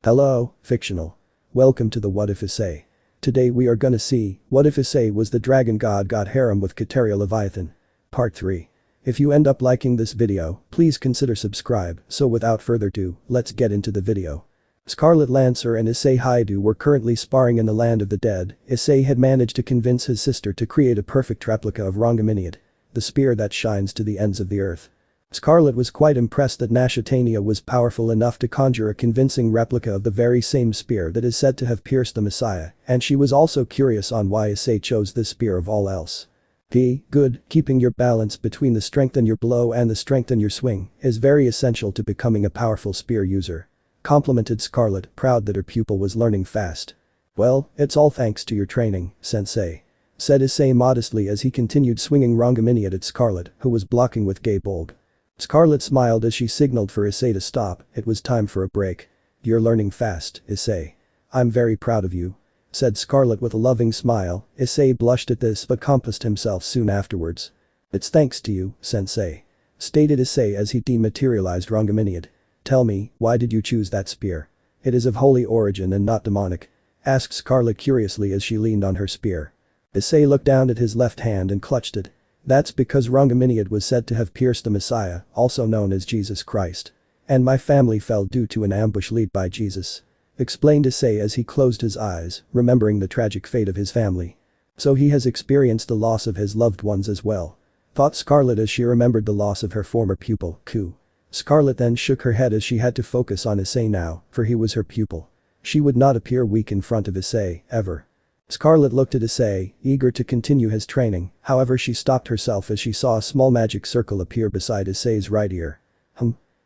Hello, fictional. Welcome to the What If Issei. Today we are gonna see, what if Issei was the dragon god got harem with Katerea Leviathan? Part 3. If you end up liking this video, please consider subscribe, so without further ado, let's get into the video. Scarlet Lancer and Issei Hyoudou were currently sparring in the land of the dead. Issei had managed to convince his sister to create a perfect replica of Rongaminiad, the spear that shines to the ends of the earth. Scarlet was quite impressed that IsseixKaterea was powerful enough to conjure a convincing replica of the very same spear that is said to have pierced the Messiah, and she was also curious on why Issei chose this spear of all else. Good, keeping your balance between the strength in your blow and the strength in your swing is very essential to becoming a powerful spear user. Complimented Scarlet, proud that her pupil was learning fast. Well, it's all thanks to your training, sensei. Said Issei modestly as he continued swinging Rongaminiad at Scarlet, who was blocking with gay bulb. Scarlet smiled as she signaled for Issei to stop. It was time for a break. You're learning fast, Issei. I'm very proud of you. Said Scarlet with a loving smile. Issei blushed at this but composed himself soon afterwards. It's thanks to you, sensei. Stated Issei as he dematerialized Rongaminiad. Tell me, why did you choose that spear? It is of holy origin and not demonic. Asked Scarlet curiously as she leaned on her spear. Issei looked down at his left hand and clutched it. That's because Rongaminiad was said to have pierced the Messiah, also known as Jesus Christ. And my family fell due to an ambush led by Jesus. Explained Issei as he closed his eyes, remembering the tragic fate of his family. So he has experienced the loss of his loved ones as well. Thought Scarlet as she remembered the loss of her former pupil, Ku. Scarlet then shook her head as she had to focus on Issei now, for he was her pupil. She would not appear weak in front of Issei, ever. Scarlet looked at Issei, eager to continue his training, however she stopped herself as she saw a small magic circle appear beside Issei's right ear.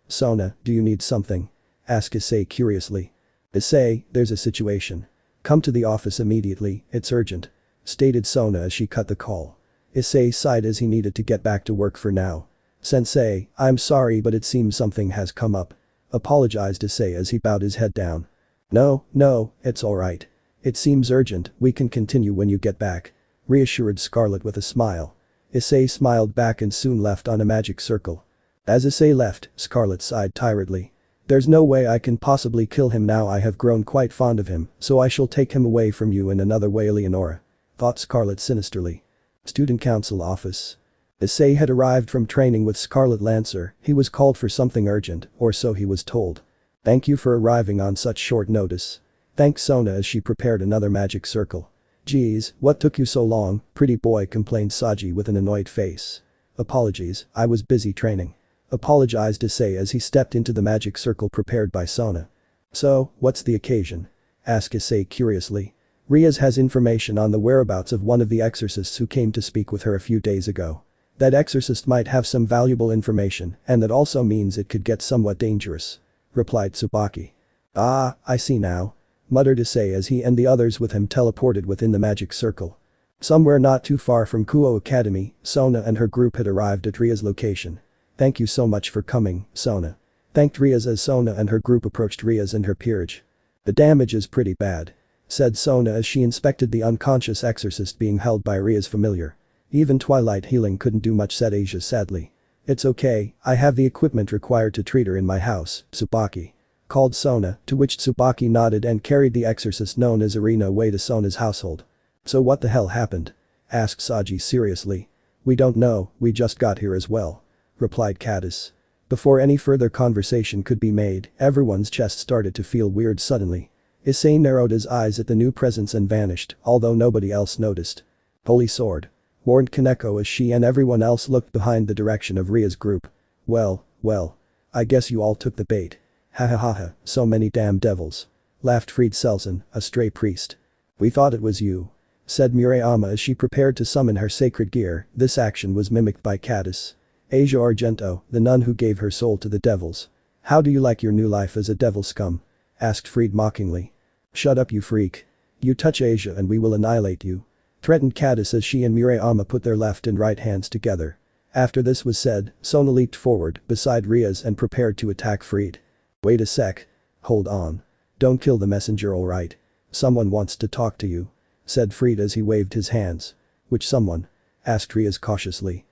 Sona, do you need something? Asked Issei curiously. Issei, there's a situation. Come to the office immediately, it's urgent. Stated Sona as she cut the call. Issei sighed as he needed to get back to work for now. Sensei, I'm sorry but it seems something has come up. Apologized Issei as he bowed his head down. No, it's alright. It seems urgent, we can continue when you get back. Reassured Scarlet with a smile. Issei smiled back and soon left on a magic circle. As Issei left, Scarlet sighed tiredly. There's no way I can possibly kill him now. I have grown quite fond of him, so I shall take him away from you in another way, Leonora. Thought Scarlet sinisterly. Student Council office. Issei had arrived from training with Scarlet Lancer. He was called for something urgent, or so he was told. Thank you for arriving on such short notice. Thanked Sona as she prepared another magic circle. Geez, what took you so long, pretty boy, complained Saji with an annoyed face. Apologies, I was busy training. Apologized Issei as he stepped into the magic circle prepared by Sona. So, what's the occasion? Asked Issei curiously. Riaz has information on the whereabouts of one of the exorcists who came to speak with her a few days ago. That exorcist might have some valuable information, and that also means it could get somewhat dangerous. Replied Tsubaki. Ah, I see now. Muttered Issei as he and the others with him teleported within the magic circle. Somewhere not too far from Kuo Academy, Sona and her group had arrived at Ria's location. Thank you so much for coming, Sona. Thanked Riaz as Sona and her group approached Riaz and her peerage. The damage is pretty bad. Said Sona as she inspected the unconscious exorcist being held by Ria's familiar. Even twilight healing couldn't do much, said Asia sadly. It's okay, I have the equipment required to treat her in my house, Tsubaki. Called Sona, to which Tsubaki nodded and carried the exorcist known as Irina away to Sona's household. So what the hell happened? Asked Saji seriously. We don't know, we just got here as well. Replied Caddis. Before any further conversation could be made, everyone's chest started to feel weird suddenly. Issei narrowed his eyes at the new presence and vanished, although nobody else noticed. Holy sword. Warned Kaneko as she and everyone else looked behind the direction of Ria's group. Well, I guess you all took the bait. Ha, so many damn devils. Laughed Fried Selson, a stray priest. We thought it was you. Said Murayama as she prepared to summon her sacred gear. This action was mimicked by Caddis. Asia Argento, the nun who gave her soul to the devils. How do you like your new life as a devil scum? Asked Fried mockingly. Shut up you freak. You touch Asia and we will annihilate you. Threatened Caddis as she and Murayama put their left and right hands together. After this was said, Sona leaped forward beside Riaz and prepared to attack Fried. Wait a sec. Hold on. Don't kill the messenger, alright? Someone wants to talk to you. Said Fried as he waved his hands. Which someone? Asked Riaz cautiously.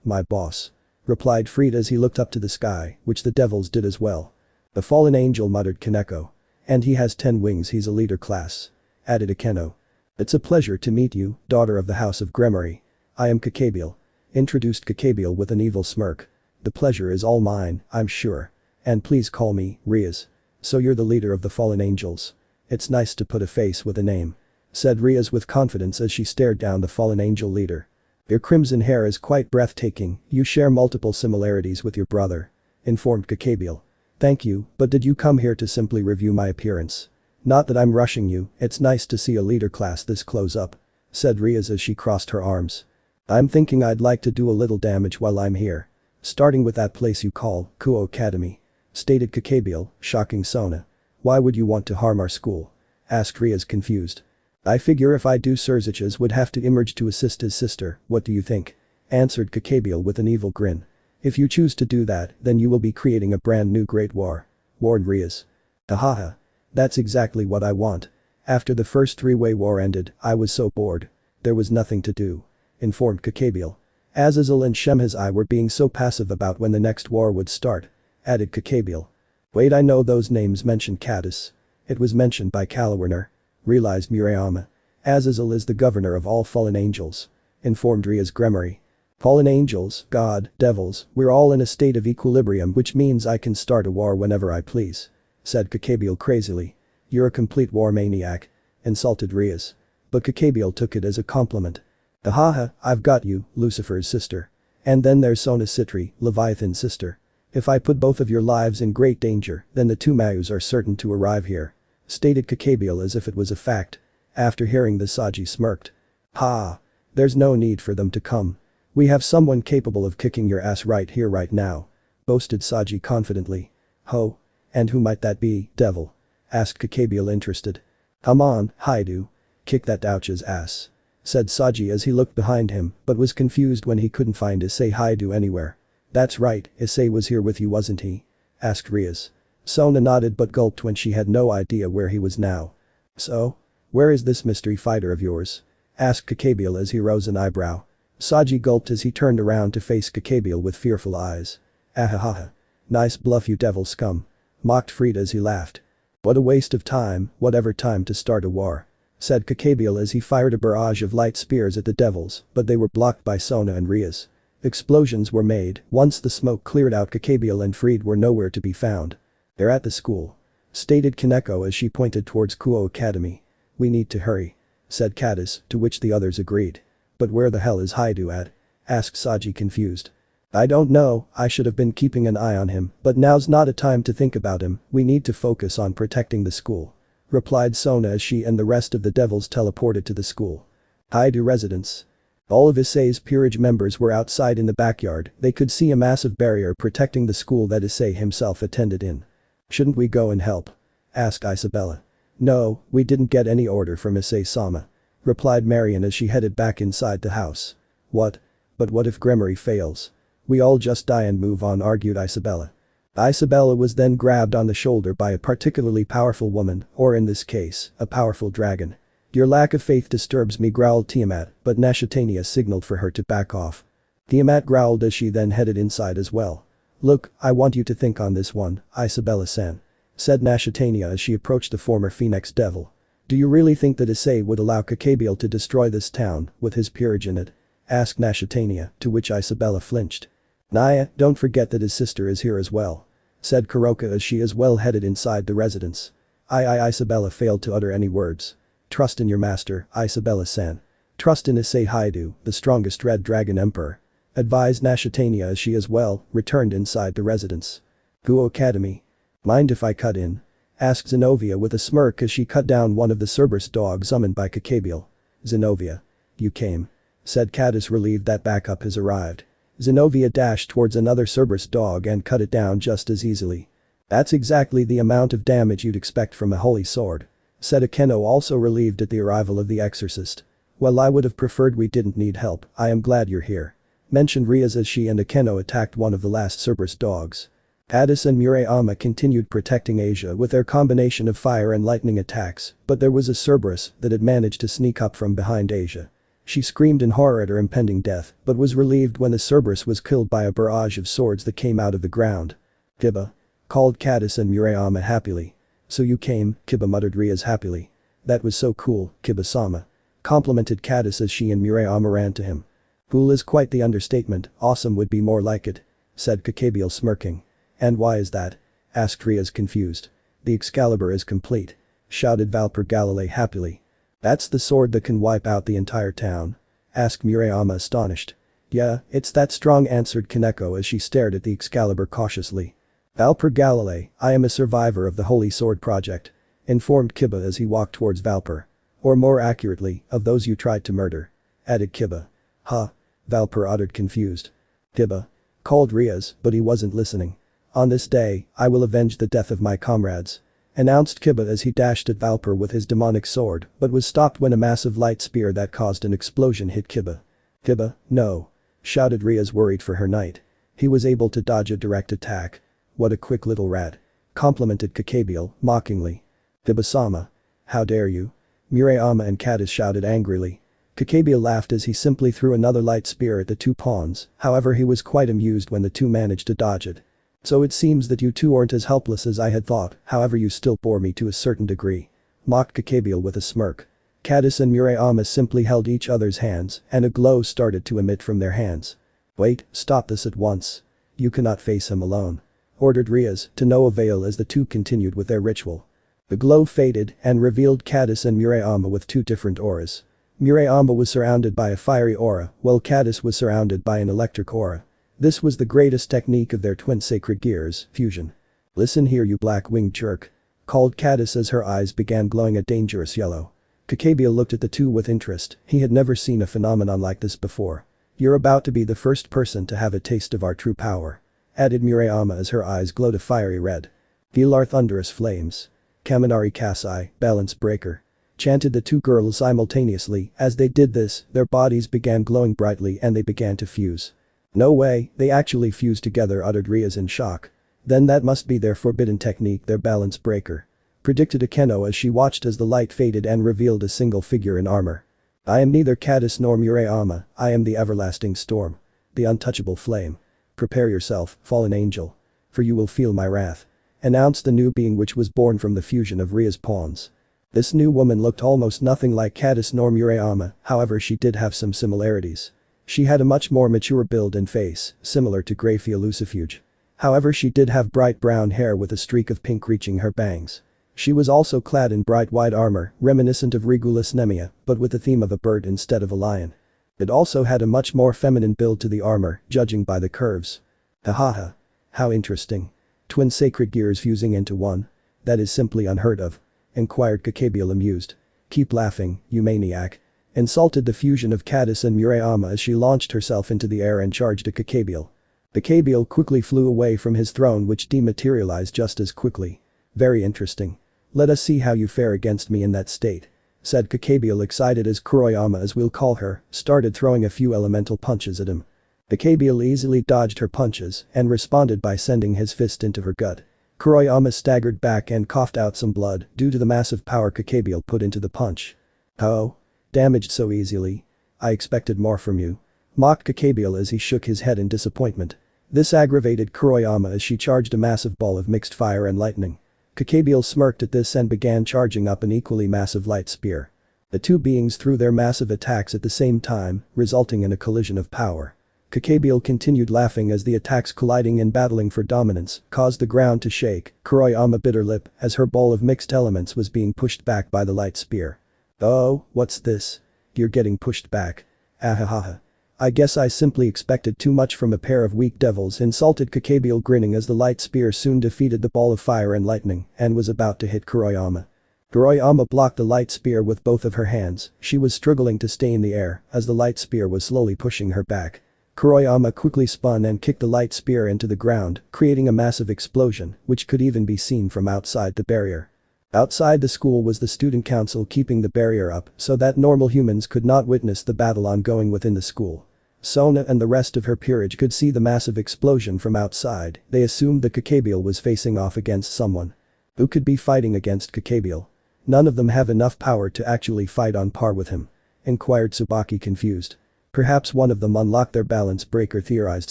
My boss. Replied Fried as he looked up to the sky, which the devils did as well. The fallen angel, muttered Kaneko. And he has 10 wings, he's a leader class. Added Akeno. It's a pleasure to meet you, daughter of the House of Gremory. I am Kokabiel. Introduced Kokabiel with an evil smirk. The pleasure is all mine, I'm sure. And please call me, Riaz. So you're the leader of the fallen angels. It's nice to put a face with a name. Said Riaz with confidence as she stared down the fallen angel leader. Your crimson hair is quite breathtaking, you share multiple similarities with your brother. Informed Kokabiel. Thank you, but did you come here to simply review my appearance? Not that I'm rushing you, it's nice to see a leader class this close up. Said Riaz as she crossed her arms. I'm thinking I'd like to do a little damage while I'm here. Starting with that place you call Kuo Academy. Stated Kokabiel, shocking Sona. Why would you want to harm our school? Asked Riaz confused. I figure if I do Serziches would have to emerge to assist his sister, what do you think? Answered Kokabiel with an evil grin. If you choose to do that, then you will be creating a brand new great war. Warned Riaz. Ahaha. That's exactly what I want. After the first three-way war ended, I was so bored. There was nothing to do. Informed Kokabiel. Azazel and Shemhazai were being so passive about when the next war would start. Added Kokabiel. Wait, I know those names mentioned Caddis. It was mentioned by Calawerner. Realized Murayama. Azazel is the governor of all fallen angels. Informed Riaz Gremory. Fallen angels, God, devils, we're all in a state of equilibrium, which means I can start a war whenever I please. Said Kokabiel crazily. You're a complete war maniac. Insulted Riaz. But Kokabiel took it as a compliment. Ahaha, I've got you, Lucifer's sister. And then there's Sona Sitri, Leviathan's sister. If I put both of your lives in great danger, then the two Mayus are certain to arrive here. Stated Kokabiel as if it was a fact. After hearing this, Saji smirked. Ha! There's no need for them to come. We have someone capable of kicking your ass right here right now. Boasted Saji confidently. Ho! And who might that be, devil? Asked Kokabiel interested. Come on, Hyoudou. Kick that Douch's ass. Said Saji as he looked behind him but was confused when he couldn't find Issei Hyoudou anywhere. That's right, Issei was here with you wasn't he? Asked Riaz. Sona nodded but gulped when she had no idea where he was now. So? Where is this mystery fighter of yours? Asked Kokabiel as he rose an eyebrow. Saji gulped as he turned around to face Kokabiel with fearful eyes. Ahahaha. Nice bluff you devil scum. Mocked Frieda as he laughed. What a waste of time, whatever time to start a war. Said Kokabiel as he fired a barrage of light spears at the devils, but they were blocked by Sona and Riaz. Explosions were made. Once the smoke cleared out, Kokabiel and Fried were nowhere to be found. They're at the school. Stated Kaneko as she pointed towards Kuo Academy. We need to hurry. Said Caddis, to which the others agreed. But where the hell is Hyoudou at? Asked Saji confused. I don't know, I should have been keeping an eye on him, but now's not a time to think about him, we need to focus on protecting the school. Replied Sona as she and the rest of the devils teleported to the school. Hyoudou residence. All of Issei's peerage members were outside in the backyard, they could see a massive barrier protecting the school that Issei himself attended in. Shouldn't we go and help? Asked Isabella. No, we didn't get any order from Issei-sama. Replied Marion as she headed back inside the house. What? But what if Gremory fails? We all just die and move on, argued Isabella. Isabella was then grabbed on the shoulder by a particularly powerful woman, or in this case, a powerful dragon. Your lack of faith disturbs me, growled Tiamat, but Nashatania signaled for her to back off. Tiamat growled as she then headed inside as well. Look, I want you to think on this one, Isabella-san. Said Nashatania as she approached the former Phoenix devil. Do you really think that Issei would allow Kokabiel to destroy this town, with his peerage in it? Asked Nashatania, to which Isabella flinched. Naya, don't forget that his sister is here as well. Said Kuroka as she as well headed inside the residence. Isabella failed to utter any words. Trust in your master, Isabella-san. Trust in Issei Hyoudou, the strongest Red Dragon Emperor. Advised Nashatania as she as well returned inside the residence. Kuo Academy. Mind if I cut in? Asked Zenobia with a smirk as she cut down one of the Cerberus dogs summoned by Kokabiel. Zenobia. You came. Said Caddis, relieved that backup has arrived. Zenobia dashed towards another Cerberus dog and cut it down just as easily. That's exactly the amount of damage you'd expect from a holy sword. Said Akeno, also relieved at the arrival of the exorcist. Well, I would have preferred we didn't need help, I am glad you're here. Mentioned Riaz as she and Akeno attacked one of the last Cerberus dogs. Addis and Murayama continued protecting Asia with their combination of fire and lightning attacks, but there was a Cerberus that had managed to sneak up from behind Asia. She screamed in horror at her impending death, but was relieved when the Cerberus was killed by a barrage of swords that came out of the ground. Kiba. Called Caddis and Murayama happily. "So you came," Kiba muttered Rias happily. "That was so cool, Kiba-sama," complimented Katis as she and Murayama ran to him. "Cool is quite the understatement, awesome would be more like it," said Kokabiel smirking. "And why is that?" asked Rias confused. "The Excalibur is complete," shouted Valper Galilei happily. "That's the sword that can wipe out the entire town?" asked Murayama astonished. "Yeah, it's that strong," answered Kaneko as she stared at the Excalibur cautiously. "Valper Galilei, I am a survivor of the Holy Sword Project," informed Kiba as he walked towards Valper. "Or more accurately, of those you tried to murder," added Kiba. "Huh?" Valper uttered confused. "Kiba," called Rias, but he wasn't listening. "On this day, I will avenge the death of my comrades," announced Kiba as he dashed at Valper with his demonic sword but was stopped when a massive light spear that caused an explosion hit Kiba. "Kiba, no," shouted Rias worried for her knight. He was able to dodge a direct attack. "What a quick little rat," complimented Kokabiel mockingly. "Kiba-sama. How dare you?" Murayama and Katis shouted angrily. Kokabiel laughed as he simply threw another light spear at the two pawns, however he was quite amused when the two managed to dodge it. "So it seems that you two aren't as helpless as I had thought, however you still bore me to a certain degree," mocked Kokabiel with a smirk. Katis and Murayama simply held each other's hands and a glow started to emit from their hands. "Wait, stop this at once. You cannot face him alone," ordered Rias, to no avail as the two continued with their ritual. The glow faded and revealed Katis and Murayama with two different auras. Murayama was surrounded by a fiery aura, while Katis was surrounded by an electric aura. This was the greatest technique of their twin sacred gears, fusion. "Listen here, you black-winged jerk," called Katis as her eyes began glowing a dangerous yellow. Kokabiel looked at the two with interest, he had never seen a phenomenon like this before. "You're about to be the first person to have a taste of our true power," added Murayama as her eyes glowed a fiery red. "Feel our thunderous flames. Kaminari Kasai, balance breaker," chanted the two girls simultaneously. As they did this, their bodies began glowing brightly and they began to fuse. "No way, they actually fused together," uttered Rias in shock. "Then that must be their forbidden technique, their balance breaker," predicted Akeno as she watched as the light faded and revealed a single figure in armor. "I am neither Katis nor Murayama, I am the everlasting storm. The untouchable flame. Prepare yourself, fallen angel. For you will feel my wrath," announced the new being which was born from the fusion of Ria's pawns. This new woman looked almost nothing like Katis nor Murayama, however she did have some similarities. She had a much more mature build and face, similar to Graphia Lucifuge. However she did have bright brown hair with a streak of pink reaching her bangs. She was also clad in bright white armor, reminiscent of Regulus Nemia, but with the theme of a bird instead of a lion. It also had a much more feminine build to the armor, judging by the curves. Hahaha. How interesting. Twin sacred gears fusing into one? That is simply unheard of," inquired Kokabiel amused. "Keep laughing, you maniac," insulted the fusion of Katis and Murayama as she launched herself into the air and charged at Kokabiel. Kokabiel quickly flew away from his throne which dematerialized just as quickly. "Very interesting. Let us see how you fare against me in that state," said Kokabiel excited as Kuroyama, as we'll call her, started throwing a few elemental punches at him. Kokabiel easily dodged her punches and responded by sending his fist into her gut. Kuroyama staggered back and coughed out some blood due to the massive power Kokabiel put into the punch. "Oh? Damaged so easily? I expected more from you," mocked Kokabiel as he shook his head in disappointment. This aggravated Kuroyama as she charged a massive ball of mixed fire and lightning. Kokabiel smirked at this and began charging up an equally massive light spear. The two beings threw their massive attacks at the same time, resulting in a collision of power. Kokabiel continued laughing as the attacks colliding and battling for dominance caused the ground to shake. Kuroyama bit her lip as her ball of mixed elements was being pushed back by the light spear. "Oh, what's this? You're getting pushed back. Ahahaha. I guess I simply expected too much from a pair of weak devils," insulted Kokabiel grinning as the light spear soon defeated the ball of fire and lightning and was about to hit Kuroyama. Kuroyama blocked the light spear with both of her hands, she was struggling to stay in the air as the light spear was slowly pushing her back. Kuroyama quickly spun and kicked the light spear into the ground, creating a massive explosion, which could even be seen from outside the barrier. Outside the school was the student council keeping the barrier up so that normal humans could not witness the battle ongoing within the school. Sona and the rest of her peerage could see the massive explosion from outside. They assumed that Kokabiel was facing off against someone. Who could be fighting against Kokabiel? None of them have enough power to actually fight on par with him, inquired Tsubaki confused. Perhaps one of them unlocked their balance breaker, theorized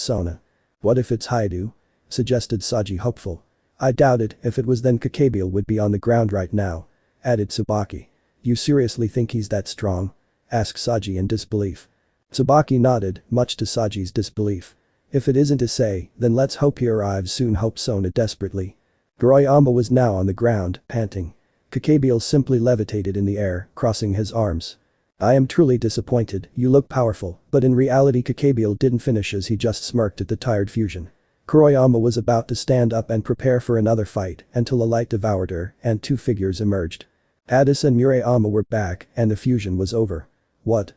Sona. What if it's Hyoudou? Suggested Saji hopeful. I doubt it, if it was then Kokabiel would be on the ground right now. Added Tsubaki. You seriously think he's that strong? Asked Saji in disbelief. Tsubaki nodded, much to Saji's disbelief. If it isn't Issei, then let's hope he arrives soon, hoped Sona desperately. Goroyama was now on the ground, panting. Kokabiel simply levitated in the air, crossing his arms. I am truly disappointed, you look powerful, but in reality Kokabiel didn't finish as he just smirked at the tired fusion. Goroyama was about to stand up and prepare for another fight until a light devoured her and two figures emerged. Addis and Murayama were back and the fusion was over. What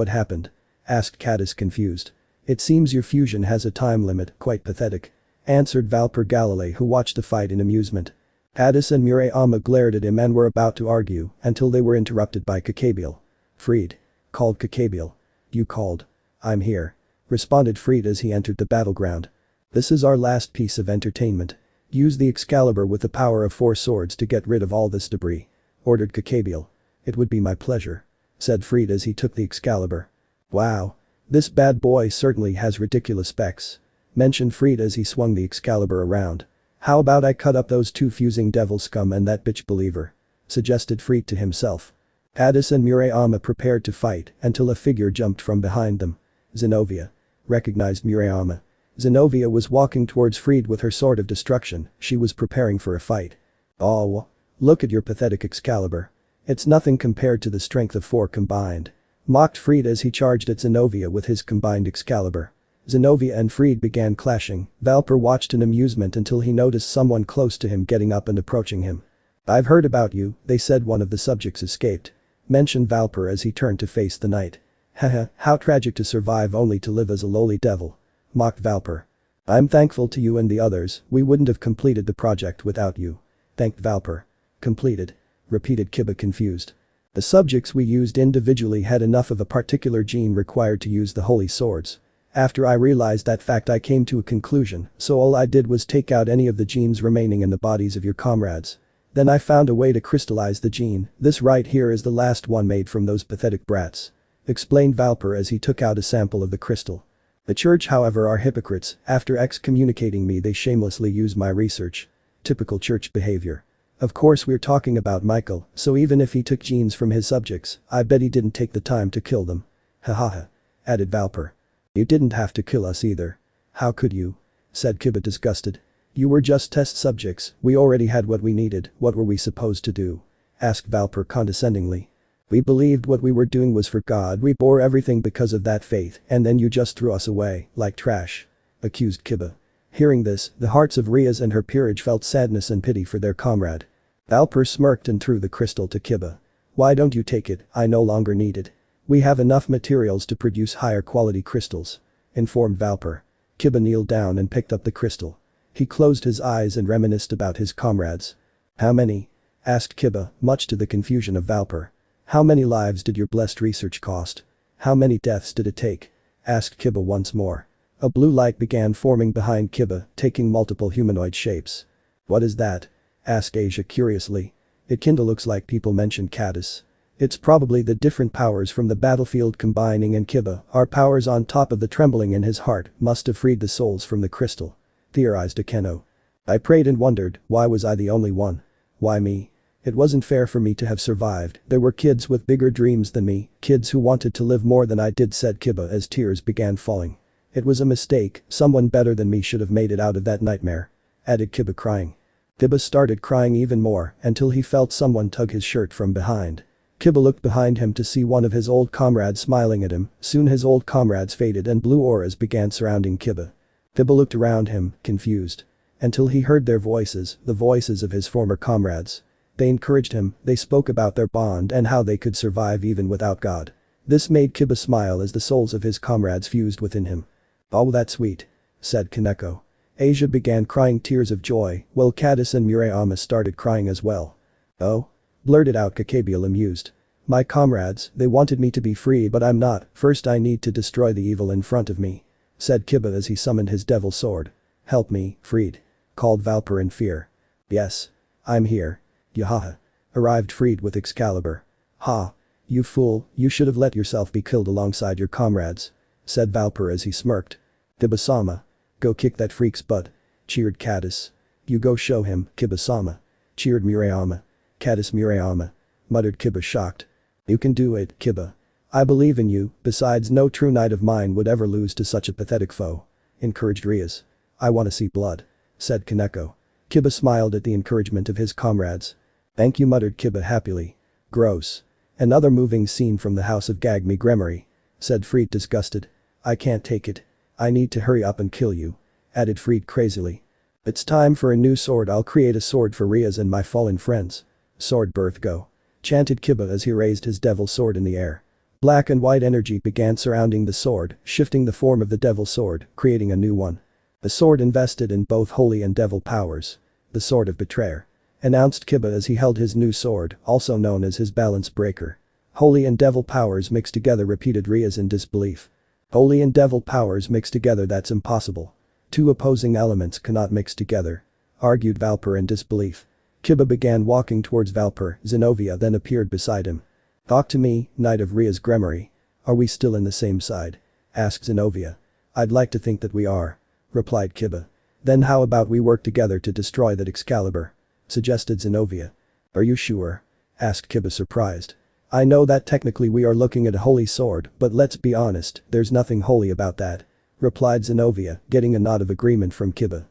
happened? Asked Caddis confused. It seems your fusion has a time limit, quite pathetic. Answered Valper Galilei, who watched the fight in amusement. Addis and Murayama glared at him and were about to argue until they were interrupted by Kokabiel. Freed. Called Kokabiel. You called. I'm here. Responded Freed as he entered the battleground. This is our last piece of entertainment. Use the Excalibur with the power of 4 swords to get rid of all this debris. Ordered Kokabiel. It would be my pleasure. Said Freed as he took the Excalibur. Wow. This bad boy certainly has ridiculous specs. Mentioned Freed as he swung the Excalibur around. How about I cut up those 2 fusing devil scum and that bitch believer? Suggested Freed to himself. Addis and Murayama prepared to fight until a figure jumped from behind them. Zenobia. Recognized Murayama. Zenobia was walking towards Freed with her sword of destruction, she was preparing for a fight. Oh. Look at your pathetic Excalibur. It's nothing compared to the strength of 4 combined. Mocked Freed as he charged at Zenobia with his combined Excalibur. Zenobia and Freed began clashing. Valper watched in amusement until he noticed someone close to him getting up and approaching him. I've heard about you, they said one of the subjects escaped. Mentioned Valper as he turned to face the knight. Haha, how tragic to survive only to live as a lowly devil. Mocked Valper. I'm thankful to you and the others, we wouldn't have completed the project without you. Thanked Valper. Completed. Repeated Kiba confused. The subjects we used individually had enough of a particular gene required to use the holy swords. After I realized that fact I came to a conclusion, so all I did was take out any of the genes remaining in the bodies of your comrades. Then I found a way to crystallize the gene, this right here is the last one made from those pathetic brats. Explained Valper as he took out a sample of the crystal. The church however are hypocrites, after excommunicating me they shamelessly use my research. Typical church behavior. Of course we're talking about Michael, so even if he took genes from his subjects, I bet he didn't take the time to kill them. Hahaha. Added Valper. You didn't have to kill us either. How could you? Said Kiba disgusted. You were just test subjects, we already had what we needed, what were we supposed to do? Asked Valper condescendingly. We believed what we were doing was for God, we bore everything because of that faith, and then you just threw us away, like trash. Accused Kiba. Hearing this, the hearts of Riaz and her peerage felt sadness and pity for their comrade. Valper smirked and threw the crystal to Kiba. Why don't you take it, I no longer need it. We have enough materials to produce higher quality crystals. Informed Valper. Kiba kneeled down and picked up the crystal. He closed his eyes and reminisced about his comrades. How many? Asked Kiba, much to the confusion of Valper. How many lives did your blessed research cost? How many deaths did it take? Asked Kiba once more. A blue light began forming behind Kiba, taking multiple humanoid shapes. What is that? Asked Asia curiously. It kinda looks like people mentioned Caddis. It's probably the different powers from the battlefield combining and Kiba, our powers on top of the trembling in his heart, must have freed the souls from the crystal. Theorized Akeno. I prayed and wondered, why was I the only one? Why me? It wasn't fair for me to have survived, there were kids with bigger dreams than me, kids who wanted to live more than I did, said Kiba as tears began falling. It was a mistake, someone better than me should have made it out of that nightmare. Added Kiba crying. Kiba started crying even more until he felt someone tug his shirt from behind. Kiba looked behind him to see one of his old comrades smiling at him, soon his old comrades faded and blue auras began surrounding Kiba. Kiba looked around him, confused. Until he heard their voices, the voices of his former comrades. They encouraged him, they spoke about their bond and how they could survive even without God. This made Kiba smile as the souls of his comrades fused within him. Oh, that's sweet. Said Kaneko. Asia began crying tears of joy, while Caddis and Murayama started crying as well. Oh? Blurted out Kokabiel amused. My comrades, they wanted me to be free but I'm not, first I need to destroy the evil in front of me. Said Kiba as he summoned his devil sword. Help me, Freed. Called Valper in fear. Yes. I'm here. Yahaha. Arrived Freed with Excalibur. Ha. You fool, you should have let yourself be killed alongside your comrades. Said Valper as he smirked. Kiba-sama. Go kick that freak's butt. Cheered Caddis. You go show him, Kiba-sama. Cheered Murayama. Catus Murayama. Muttered Kiba shocked. You can do it, Kiba. I believe in you, besides no true knight of mine would ever lose to such a pathetic foe. Encouraged Rias. I wanna see blood. Said Kaneko. Kiba smiled at the encouragement of his comrades. Thank you, muttered Kiba happily. Gross. Another moving scene from the house of Gagme Gremory. Said Fried disgusted. I can't take it. I need to hurry up and kill you. Added Fried crazily. It's time for a new sword. I'll create a sword for Rias and my fallen friends. Sword birth go. Chanted Kiba as he raised his devil sword in the air. Black and white energy began surrounding the sword, shifting the form of the devil sword, creating a new one. The sword invested in both holy and devil powers. The sword of betrayer. Announced Kiba as he held his new sword, also known as his balance breaker. Holy and devil powers mixed together, repeated Rias in disbelief. Holy and devil powers mixed together, that's impossible. Two opposing elements cannot mix together. Argued Valper in disbelief. Kiba began walking towards Valper. Zenobia then appeared beside him. Talk to me, Knight of Rias Gremory. Are we still in the same side? Asked Zenobia. I'd like to think that we are. Replied Kiba. Then how about we work together to destroy that Excalibur? Suggested Zenobia. Are you sure? Asked Kiba surprised. I know that technically we are looking at a holy sword, but let's be honest, there's nothing holy about that. Replied Zenobia, getting a nod of agreement from Kiba.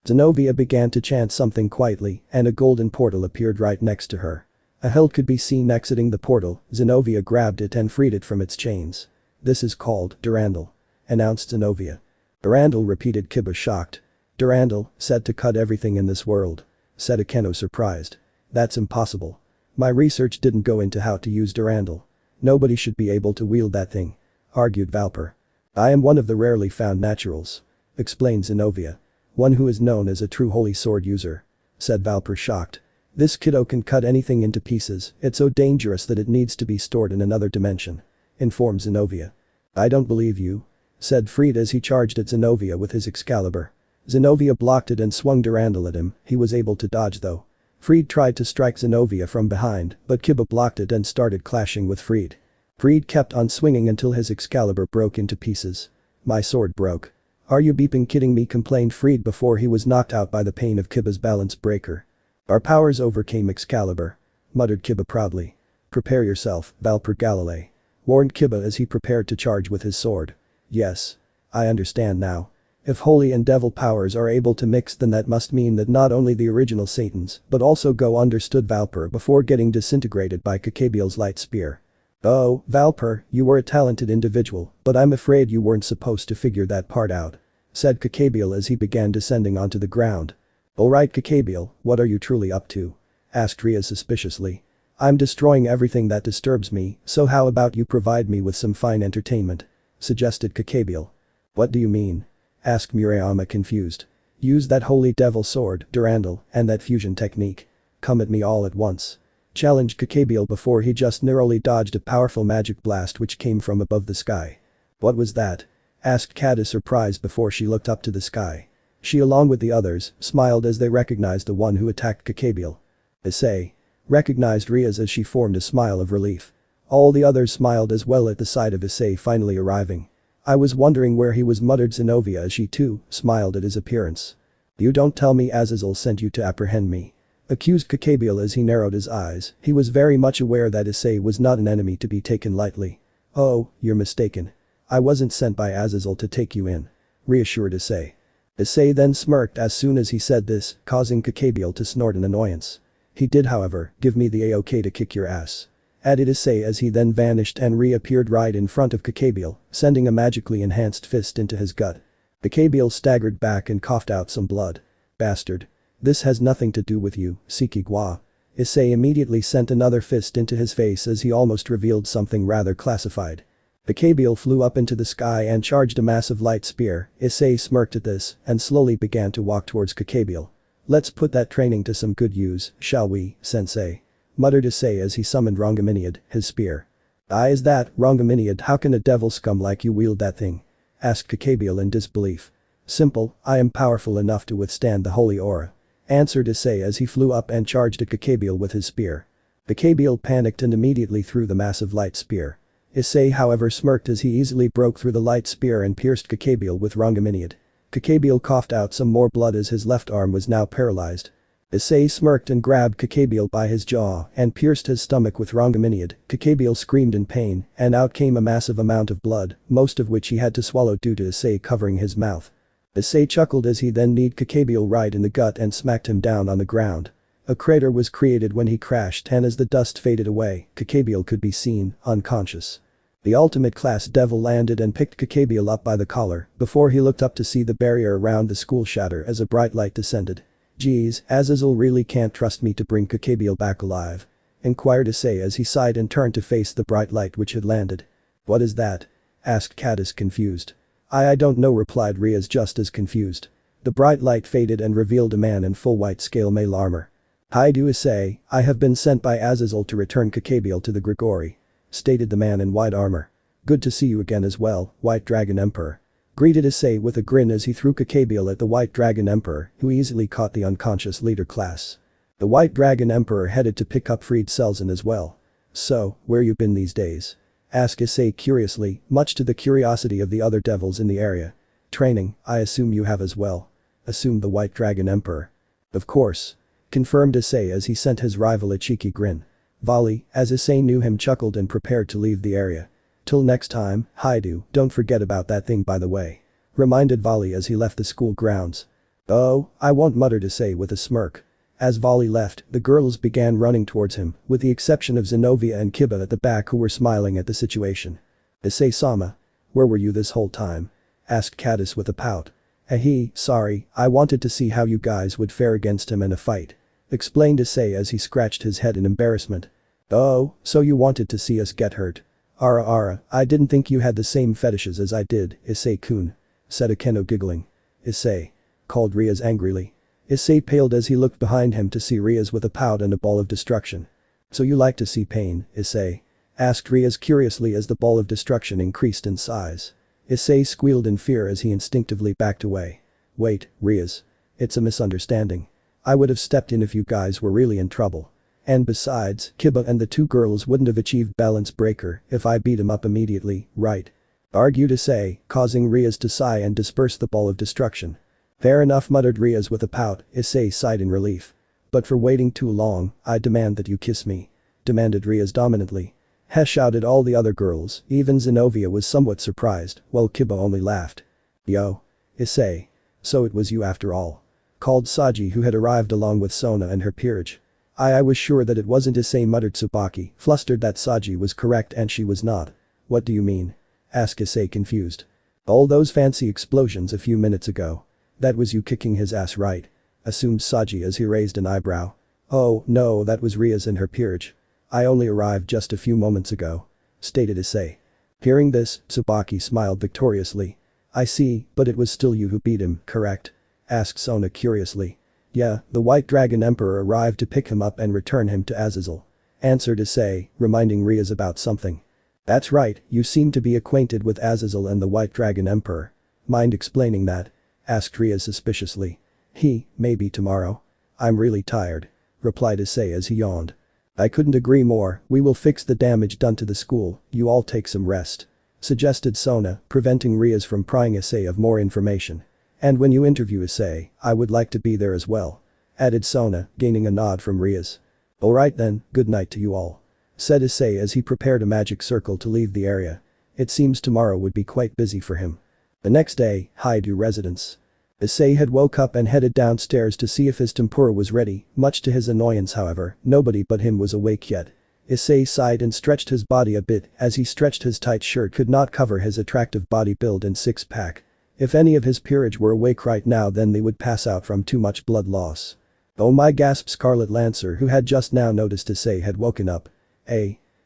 Zenobia began to chant something quietly, and a golden portal appeared right next to her. A hilt could be seen exiting the portal. Zenobia grabbed it and freed it from its chains. This is called Durandal. Announced Zenobia. Durandal, repeated Kiba shocked. Durandal, said to cut everything in this world. Said Akeno surprised. That's impossible. My research didn't go into how to use Durandal. Nobody should be able to wield that thing. Argued Valper. I am one of the rarely found naturals. Explained Zenobia. One who is known as a true holy sword user. Said Valper shocked. This kiddo can cut anything into pieces, it's so dangerous that it needs to be stored in another dimension. Informed Zenobia. I don't believe you. Said Fried as he charged at Zenobia with his Excalibur. Zenobia blocked it and swung Durandal at him, he was able to dodge though. Fried tried to strike Zenobia from behind, but Kiba blocked it and started clashing with Fried. Fried kept on swinging until his Excalibur broke into pieces. My sword broke. Are you beeping kidding me, complained Fried before he was knocked out by the pain of Kiba's balance breaker. Our powers overcame Excalibur. Muttered Kiba proudly. Prepare yourself, Valper Galilei. Warned Kiba as he prepared to charge with his sword. Yes. I understand now. If holy and devil powers are able to mix, then that must mean that not only the original Satans but also Go, understood Valper before getting disintegrated by Kokabiel's light spear. Oh, Valper, you were a talented individual, but I'm afraid you weren't supposed to figure that part out. Said Kokabiel as he began descending onto the ground. Alright Kokabiel, what are you truly up to? Asked Rias suspiciously. I'm destroying everything that disturbs me, so how about you provide me with some fine entertainment? Suggested Kokabiel. What do you mean? Asked Murayama confused. Use that holy devil sword, Durandal, and that fusion technique. Come at me all at once. Challenged Kokabiel before he just narrowly dodged a powerful magic blast which came from above the sky. What was that? Asked Kata surprised before she looked up to the sky. She along with the others smiled as they recognized the one who attacked Kokabiel. Issei. Recognized Rias as she formed a smile of relief. All the others smiled as well at the sight of Issei finally arriving. I was wondering where he was, muttered Zenobia as she too smiled at his appearance. You don't tell me Azazel sent you to apprehend me. Accused Kokabiel as he narrowed his eyes. He was very much aware that Issei was not an enemy to be taken lightly. Oh, you're mistaken. I wasn't sent by Azazel to take you in. Reassured Issei. Issei then smirked as soon as he said this, causing Kokabiel to snort in annoyance. He did however give me the A-OK to kick your ass. Added Issei as he then vanished and reappeared right in front of Kokabiel, sending a magically enhanced fist into his gut. Kokabiel staggered back and coughed out some blood. Bastard. This has nothing to do with you, Sikigwa. Issei immediately sent another fist into his face as he almost revealed something rather classified. Kokabiel flew up into the sky and charged a massive light spear. Issei smirked at this and slowly began to walk towards Kokabiel. Let's put that training to some good use, shall we, sensei? Muttered Issei as he summoned Rongaminiad, his spear. Is that, Rongaminiad, how can a devil scum like you wield that thing? Asked Kokabiel in disbelief. Simple, I am powerful enough to withstand the holy aura. Answered Issei as he flew up and charged at Kokabiel with his spear. Kokabiel panicked and immediately threw the massive light spear. Issei however smirked as he easily broke through the light spear and pierced Kokabiel with Rongaminiad. Kokabiel coughed out some more blood as his left arm was now paralyzed. Issei smirked and grabbed Kokabiel by his jaw and pierced his stomach with Rongaminiad. Kokabiel screamed in pain, and out came a massive amount of blood, most of which he had to swallow due to Issei covering his mouth. Issei chuckled as he then kneed Kokabiel right in the gut and smacked him down on the ground. A crater was created when he crashed, and as the dust faded away, Kokabiel could be seen, unconscious. The ultimate class devil landed and picked Kokabiel up by the collar before he looked up to see the barrier around the school shatter as a bright light descended. "Geez, Azazel really can't trust me to bring Kokabiel back alive," inquired Issei as he sighed and turned to face the bright light which had landed. "What is that?" asked Katerea confused. I don't know," replied Riaz just as confused. The bright light faded and revealed a man in full white scale mail armor. "Hyoudou Issei, I have been sent by Azazel to return Kokabiel to the Grigori," stated the man in white armor. "Good to see you again as well, White Dragon Emperor," greeted Issei with a grin as he threw Kokabiel at the White Dragon Emperor, who easily caught the unconscious leader class. The White Dragon Emperor headed to pick up freed Selzen as well. "So, where you been these days?" asked Issei curiously, much to the curiosity of the other devils in the area. "Training, I assume you have as well," assumed the White Dragon Emperor. "Of course," confirmed Issei as he sent his rival a cheeky grin. Volley, as Issei knew him, chuckled and prepared to leave the area. "Till next time, Hyoudou, don't forget about that thing by the way," reminded Volley as he left the school grounds. "Oh, I won't," muttered Issei with a smirk. As Volley left, the girls began running towards him, with the exception of Zenobia and Kiba at the back who were smiling at the situation. "Issei-sama, where were you this whole time?" asked Katerea with a pout. Sorry, I wanted to see how you guys would fare against him in a fight," explained Issei as he scratched his head in embarrassment. "Oh, so you wanted to see us get hurt. Ara, I didn't think you had the same fetishes as I did, Issei-kun," said Akeno giggling. "Issei," called Riaz angrily. Issei paled as he looked behind him to see Riaz with a pout and a ball of destruction. "So you like to see pain, Issei?" asked Riaz curiously as the ball of destruction increased in size. Issei squealed in fear as he instinctively backed away. "Wait, Riaz. It's a misunderstanding. I would have stepped in if you guys were really in trouble. And besides, Kiba and the two girls wouldn't have achieved balance breaker if I beat him up immediately, right?" argued Issei, causing Riaz to sigh and disperse the ball of destruction. "Fair enough," muttered Riaz with a pout. Issei sighed in relief. "But for waiting too long, I demand that you kiss me," demanded Riaz dominantly. Shouted all the other girls, even Zenobia was somewhat surprised, while Kiba only laughed. "Yo. Issei. So it was you after all," called Saji, who had arrived along with Sona and her peerage. I was sure that it wasn't," Issei muttered, Tsubaki, flustered that Saji was correct and she was not. "What do you mean?" asked Issei confused. "All those fancy explosions a few minutes ago. That was you kicking his ass, right?" assumed Saji as he raised an eyebrow. "Oh, no, that was Riaz and her peerage. I only arrived just a few moments ago," stated Issei. Hearing this, Tsubaki smiled victoriously. "I see, but it was still you who beat him, correct?" asked Sona curiously. "Yeah, the White Dragon Emperor arrived to pick him up and return him to Azazel," answered Issei, reminding Riaz about something. "That's right, you seem to be acquainted with Azazel and the White Dragon Emperor. Mind explaining that?" asked Riaz suspiciously. Maybe tomorrow. I'm really tired," replied Issei as he yawned. "I couldn't agree more, we will fix the damage done to the school, you all take some rest," suggested Sona, preventing Riaz from prying Issei of more information. "And when you interview Issei, I would like to be there as well," added Sona, gaining a nod from Riaz. "Alright then, good night to you all," said Issei as he prepared a magic circle to leave the area. It seems tomorrow would be quite busy for him. The next day, Hyoudou residence. Issei had woke up and headed downstairs to see if his tempura was ready, much to his annoyance however, nobody but him was awake yet. Issei sighed and stretched his body a bit as he stretched his tight shirt could not cover his attractive body build and six-pack. If any of his peerage were awake right now then they would pass out from too much blood loss. "Oh my," gasped Scarlet Lancer, who had just now noticed Issei had woken up.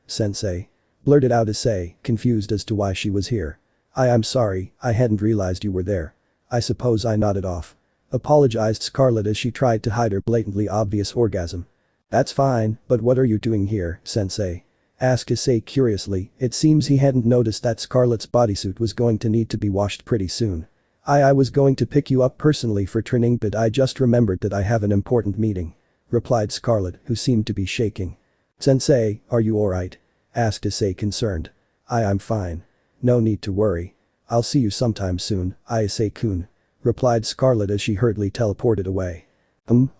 Sensei," blurted out Issei, confused as to why she was here. I'm sorry, I hadn't realized you were there. I suppose I nodded off," apologized Scarlet as she tried to hide her blatantly obvious orgasm. "That's fine, but what are you doing here, Sensei?" asked Issei curiously. It seems he hadn't noticed that Scarlet's bodysuit was going to need to be washed pretty soon. I was going to pick you up personally for training but I just remembered that I have an important meeting," replied Scarlet, who seemed to be shaking. "Sensei, are you alright?" asked Issei concerned. I'm fine. No need to worry. I'll see you sometime soon, Issei-kun," replied Scarlet as she hurriedly teleported away.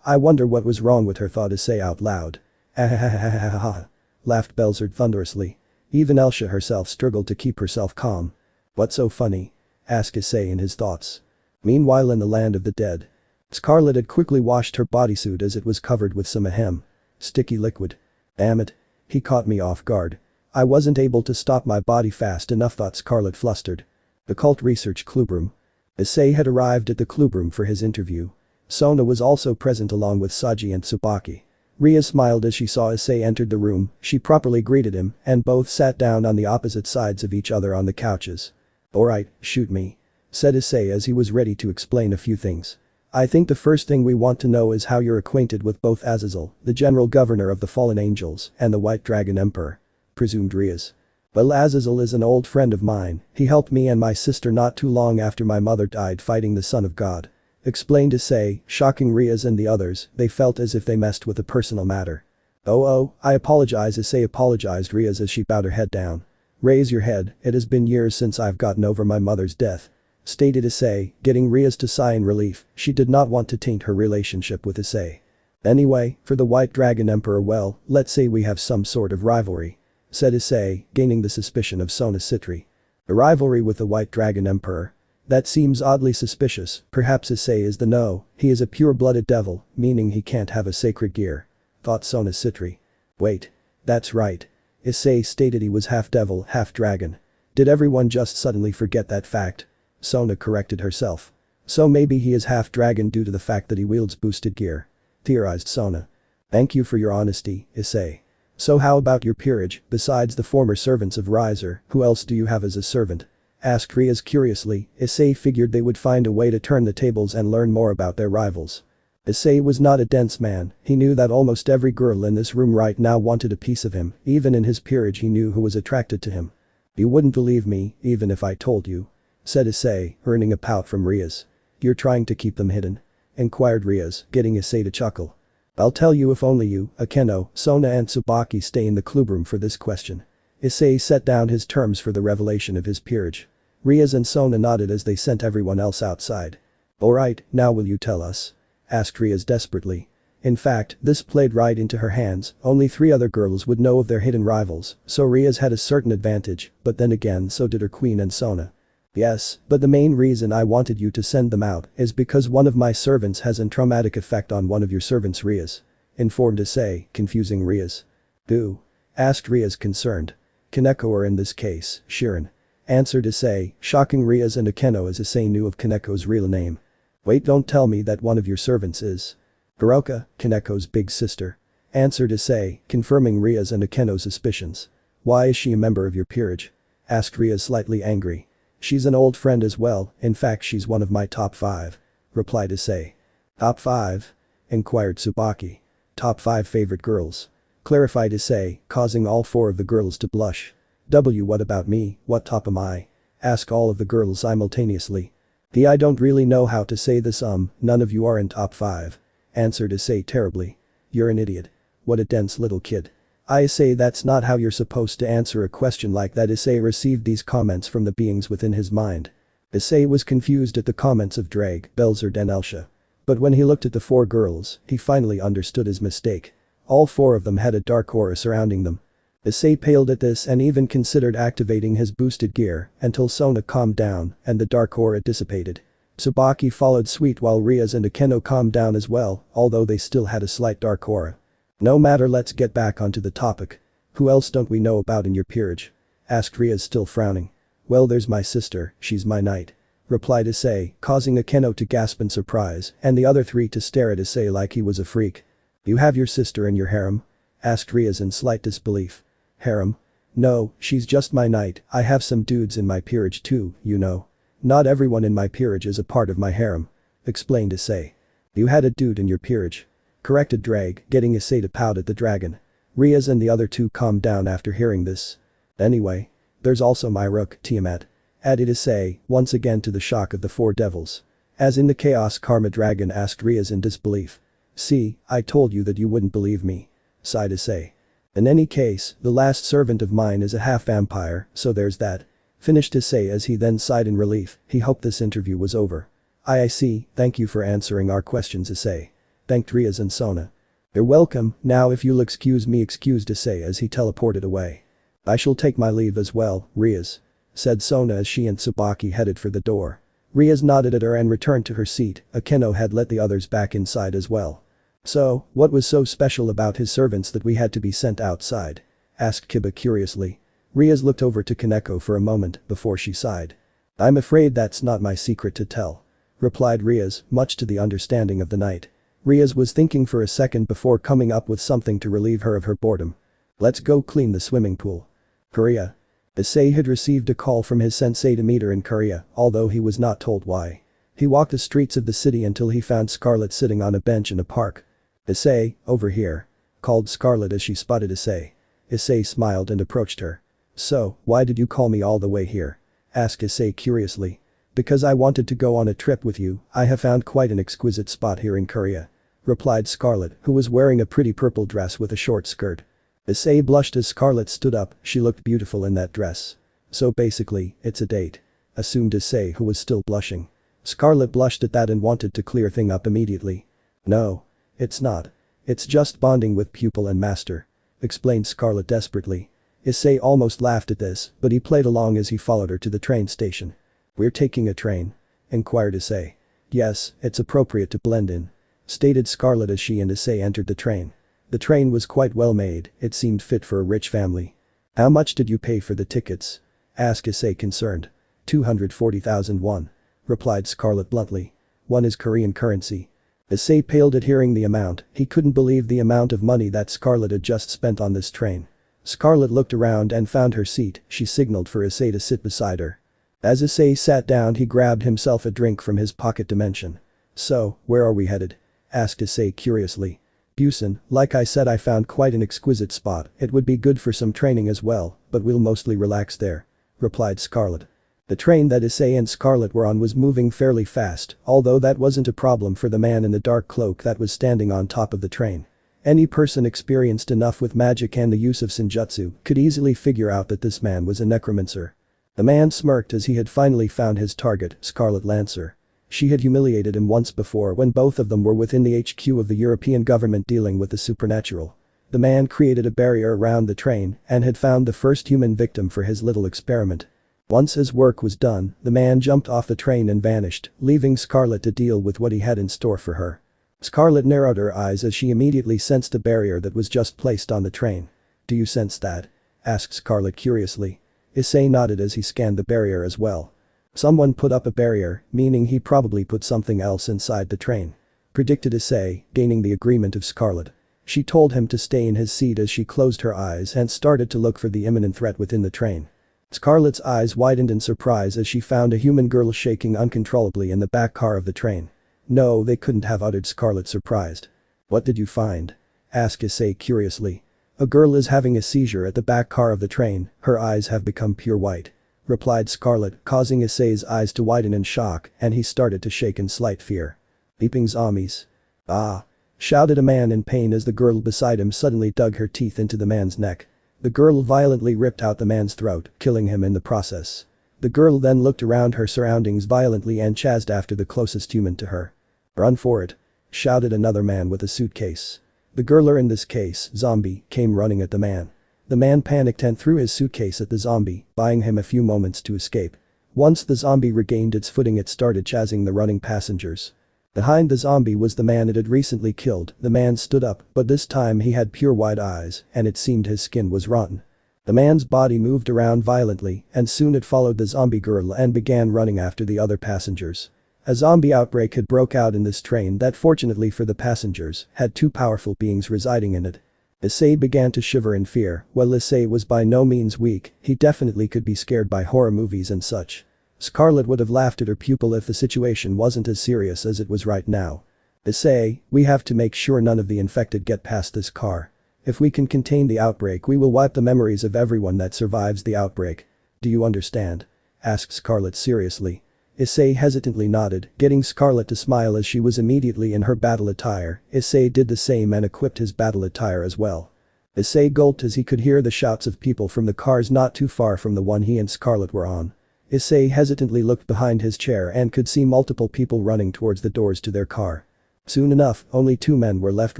I wonder what was wrong with her, thought Issei out loud. Ahahahaha, laughed Belzerd thunderously. Even Elsha herself struggled to keep herself calm. What's so funny? Asked Issei in his thoughts. Meanwhile in the land of the dead. Scarlet had quickly washed her bodysuit as it was covered with some ahem. Sticky liquid. Damn it. He caught me off guard. I wasn't able to stop my body fast enough, thought Scarlet flustered. The cult research clubroom. Issei had arrived at the clubroom for his interview. Sona was also present along with Saji and Tsubaki. Ria smiled as she saw Issei entered the room, she properly greeted him, and both sat down on the opposite sides of each other on the couches. Alright, shoot me. Said Issei as he was ready to explain a few things. I think the first thing we want to know is how you're acquainted with both Azazel, the general governor of the fallen angels, and the White Dragon Emperor. Presumed Riaz. Well, Azazel is an old friend of mine, he helped me and my sister not too long after my mother died fighting the Son of God. Explained Issei, shocking Riaz and the others, they felt as if they messed with a personal matter. Oh, I apologize, Issei apologized Riaz as she bowed her head down. Raise your head, it has been years since I've gotten over my mother's death. Stated Issei, getting Riaz to sigh in relief, she did not want to taint her relationship with Issei. Anyway, for the White Dragon Emperor, well, let's say we have some sort of rivalry. Said Issei, gaining the suspicion of Sona Sitri. A rivalry with the White Dragon Emperor? That seems oddly suspicious, perhaps Issei is the no, he is a pure-blooded devil, meaning he can't have a sacred gear. Thought Sona Sitri. Wait. That's right. Issei stated he was half devil, half dragon. Did everyone just suddenly forget that fact? Sona corrected herself. So maybe he is half dragon due to the fact that he wields boosted gear. Theorized Sona. Thank you for your honesty, Issei. So how about your peerage, besides the former servants of Riser, who else do you have as a servant? Asked Riaz curiously. Issei figured they would find a way to turn the tables and learn more about their rivals. Issei was not a dense man, he knew that almost every girl in this room right now wanted a piece of him, even in his peerage he knew who was attracted to him. You wouldn't believe me, even if I told you. Said Issei, earning a pout from Riaz. You're trying to keep them hidden? Inquired Riaz, getting Issei to chuckle. I'll tell you if only you, Akeno, Sona and Tsubaki stay in the clubroom for this question. Issei set down his terms for the revelation of his peerage. Riaz and Sona nodded as they sent everyone else outside. Alright, now will you tell us? Asked Riaz desperately. In fact, this played right into her hands, only 3 other girls would know of their hidden rivals, so Riaz had a certain advantage, but then again so did her queen and Sona. Yes, but the main reason I wanted you to send them out is because one of my servants has an traumatic effect on one of your servants, Riaz. Informed Issei, confusing Riaz. Who? Asked Riaz concerned. Kaneko, or in this case, Shirin. Answered Issei, shocking Riaz and Akeno as Issei knew of Kaneko's real name. Wait, don't tell me that one of your servants is Hiroka, Kaneko's big sister. Answered Issei, confirming Riaz and Akeno's suspicions. Why is she a member of your peerage? Asked Riaz slightly angry. She's an old friend as well, in fact she's one of my top 5. Replied Issei. Top 5? Inquired Tsubaki. Top 5 favorite girls. Clarified Issei, causing all 4 of the girls to blush. What about me, what top am I? Asked all of the girls simultaneously. I don't really know how to say this none of you are in top 5. Answered Issei terribly. You're an idiot. What a dense little kid. I say that's not how you're supposed to answer a question like that. Issei received these comments from the beings within his mind. Issei was confused at the comments of Drake, Belzerd and Elsha. But when he looked at the 4 girls, he finally understood his mistake. All 4 of them had a dark aura surrounding them. Issei paled at this and even considered activating his boosted gear until Sona calmed down and the dark aura dissipated. Tsubaki followed suit while Riaz and Akeno calmed down as well, although they still had a slight dark aura. No matter, let's get back onto the topic. Who else don't we know about in your peerage? Asked Riaz still frowning. Well, there's my sister, she's my knight. Replied Issei, causing Akeno to gasp in surprise and the other 3 to stare at Issei like he was a freak. You have your sister in your harem? Asked Riaz in slight disbelief. Harem? No, she's just my knight, I have some dudes in my peerage too, you know. Not everyone in my peerage is a part of my harem. Explained Issei. You had a dude in your peerage. Corrected Drag, getting Issei to pout at the dragon. Riaz and the other 2 calmed down after hearing this. Anyway. There's also my rook, Tiamat. Added Issei, once again to the shock of the 4 devils. As in the Chaos Karma Dragon, asked Riaz in disbelief. See, I told you that you wouldn't believe me. Sighed Issei. In any case, the last servant of mine is a half-vampire, so there's that. Finished Issei as he then sighed in relief, he hoped this interview was over. I see, thank you for answering our questions, Issei. Thanked Riaz and Sona. You're welcome, now if you'll excuse me, excused Issei as he teleported away. I shall take my leave as well, Riaz, said Sona as she and Tsubaki headed for the door. Riaz nodded at her and returned to her seat. Akeno had let the others back inside as well. So, what was so special about his servants that we had to be sent outside? Asked Kiba curiously. Riaz looked over to Kaneko for a moment before she sighed. I'm afraid that's not my secret to tell, replied Riaz, much to the understanding of the knight. Riaz was thinking for a second before coming up with something to relieve her of her boredom. Let's go clean the swimming pool. Korea. Issei had received a call from his sensei to meet her in Korea, although he was not told why. He walked the streets of the city until he found Scarlet sitting on a bench in a park. Issei, over here, called Scarlet as she spotted Issei. Issei smiled and approached her. So, why did you call me all the way here? Asked Issei curiously. Because I wanted to go on a trip with you, I have found quite an exquisite spot here in Korea, replied Scarlet, who was wearing a pretty purple dress with a short skirt. Issei blushed as Scarlet stood up, she looked beautiful in that dress. So basically, it's a date, assumed Issei, who was still blushing. Scarlet blushed at that and wanted to clear things up immediately. No. It's not. It's just bonding with pupil and master, explained Scarlet desperately. Issei almost laughed at this, but he played along as he followed her to the train station. We're taking a train? Inquired Issei. Yes, it's appropriate to blend in, stated Scarlet as she and Issei entered the train. The train was quite well made, it seemed fit for a rich family. How much did you pay for the tickets? Asked Issei concerned. 240,000 won, replied Scarlet bluntly. One is Korean currency. Issei paled at hearing the amount, he couldn't believe the amount of money that Scarlet had just spent on this train. Scarlet looked around and found her seat, she signaled for Issei to sit beside her. As Issei sat down he grabbed himself a drink from his pocket dimension. So, where are we headed? Asked Issei curiously. Busan, like I said, I found quite an exquisite spot, it would be good for some training as well, but we'll mostly relax there, replied Scarlet. The train that Issei and Scarlet were on was moving fairly fast, although that wasn't a problem for the man in the dark cloak that was standing on top of the train. Any person experienced enough with magic and the use of senjutsu could easily figure out that this man was a necromancer. The man smirked as he had finally found his target, Scarlet Lancer. She had humiliated him once before when both of them were within the HQ of the European government dealing with the supernatural. The man created a barrier around the train and had found the first human victim for his little experiment. Once his work was done, the man jumped off the train and vanished, leaving Scarlet to deal with what he had in store for her. Scarlet narrowed her eyes as she immediately sensed a barrier that was just placed on the train. Do you sense that? Asked Scarlet curiously. Issei nodded as he scanned the barrier as well. Someone put up a barrier, meaning he probably put something else inside the train, predicted Issei, gaining the agreement of Scarlet. She told him to stay in his seat as she closed her eyes and started to look for the imminent threat within the train. Scarlet's eyes widened in surprise as she found a human girl shaking uncontrollably in the back car of the train. No, they couldn't have, uttered Scarlet surprised. What did you find? Asked Issei curiously. A girl is having a seizure at the back car of the train, her eyes have become pure white, replied Scarlet, causing Issei's eyes to widen in shock and he started to shake in slight fear. Beeping zombies. Ah! Shouted a man in pain as the girl beside him suddenly dug her teeth into the man's neck. The girl violently ripped out the man's throat, killing him in the process. The girl then looked around her surroundings violently and chased after the closest human to her. Run for it! Shouted another man with a suitcase. The girl, or in this case, zombie, came running at the man. The man panicked and threw his suitcase at the zombie, buying him a few moments to escape. Once the zombie regained its footing, it started chasing the running passengers. Behind the zombie was the man it had recently killed. The man stood up, but this time he had pure white eyes and it seemed his skin was rotten. The man's body moved around violently and soon it followed the zombie girl and began running after the other passengers. A zombie outbreak had broke out in this train that, fortunately for the passengers, had two powerful beings residing in it. Issei began to shiver in fear. While Issei was by no means weak, he definitely could be scared by horror movies and such. Scarlet would have laughed at her pupil if the situation wasn't as serious as it was right now. Issei, we have to make sure none of the infected get past this car. If we can contain the outbreak, we will wipe the memories of everyone that survives the outbreak. Do you understand? Asked Scarlet seriously. Issei hesitantly nodded, getting Scarlet to smile as she was immediately in her battle attire. Issei did the same and equipped his battle attire as well. Issei gulped as he could hear the shouts of people from the cars not too far from the one he and Scarlet were on. Issei hesitantly looked behind his chair and could see multiple people running towards the doors to their car. Soon enough, only 2 men were left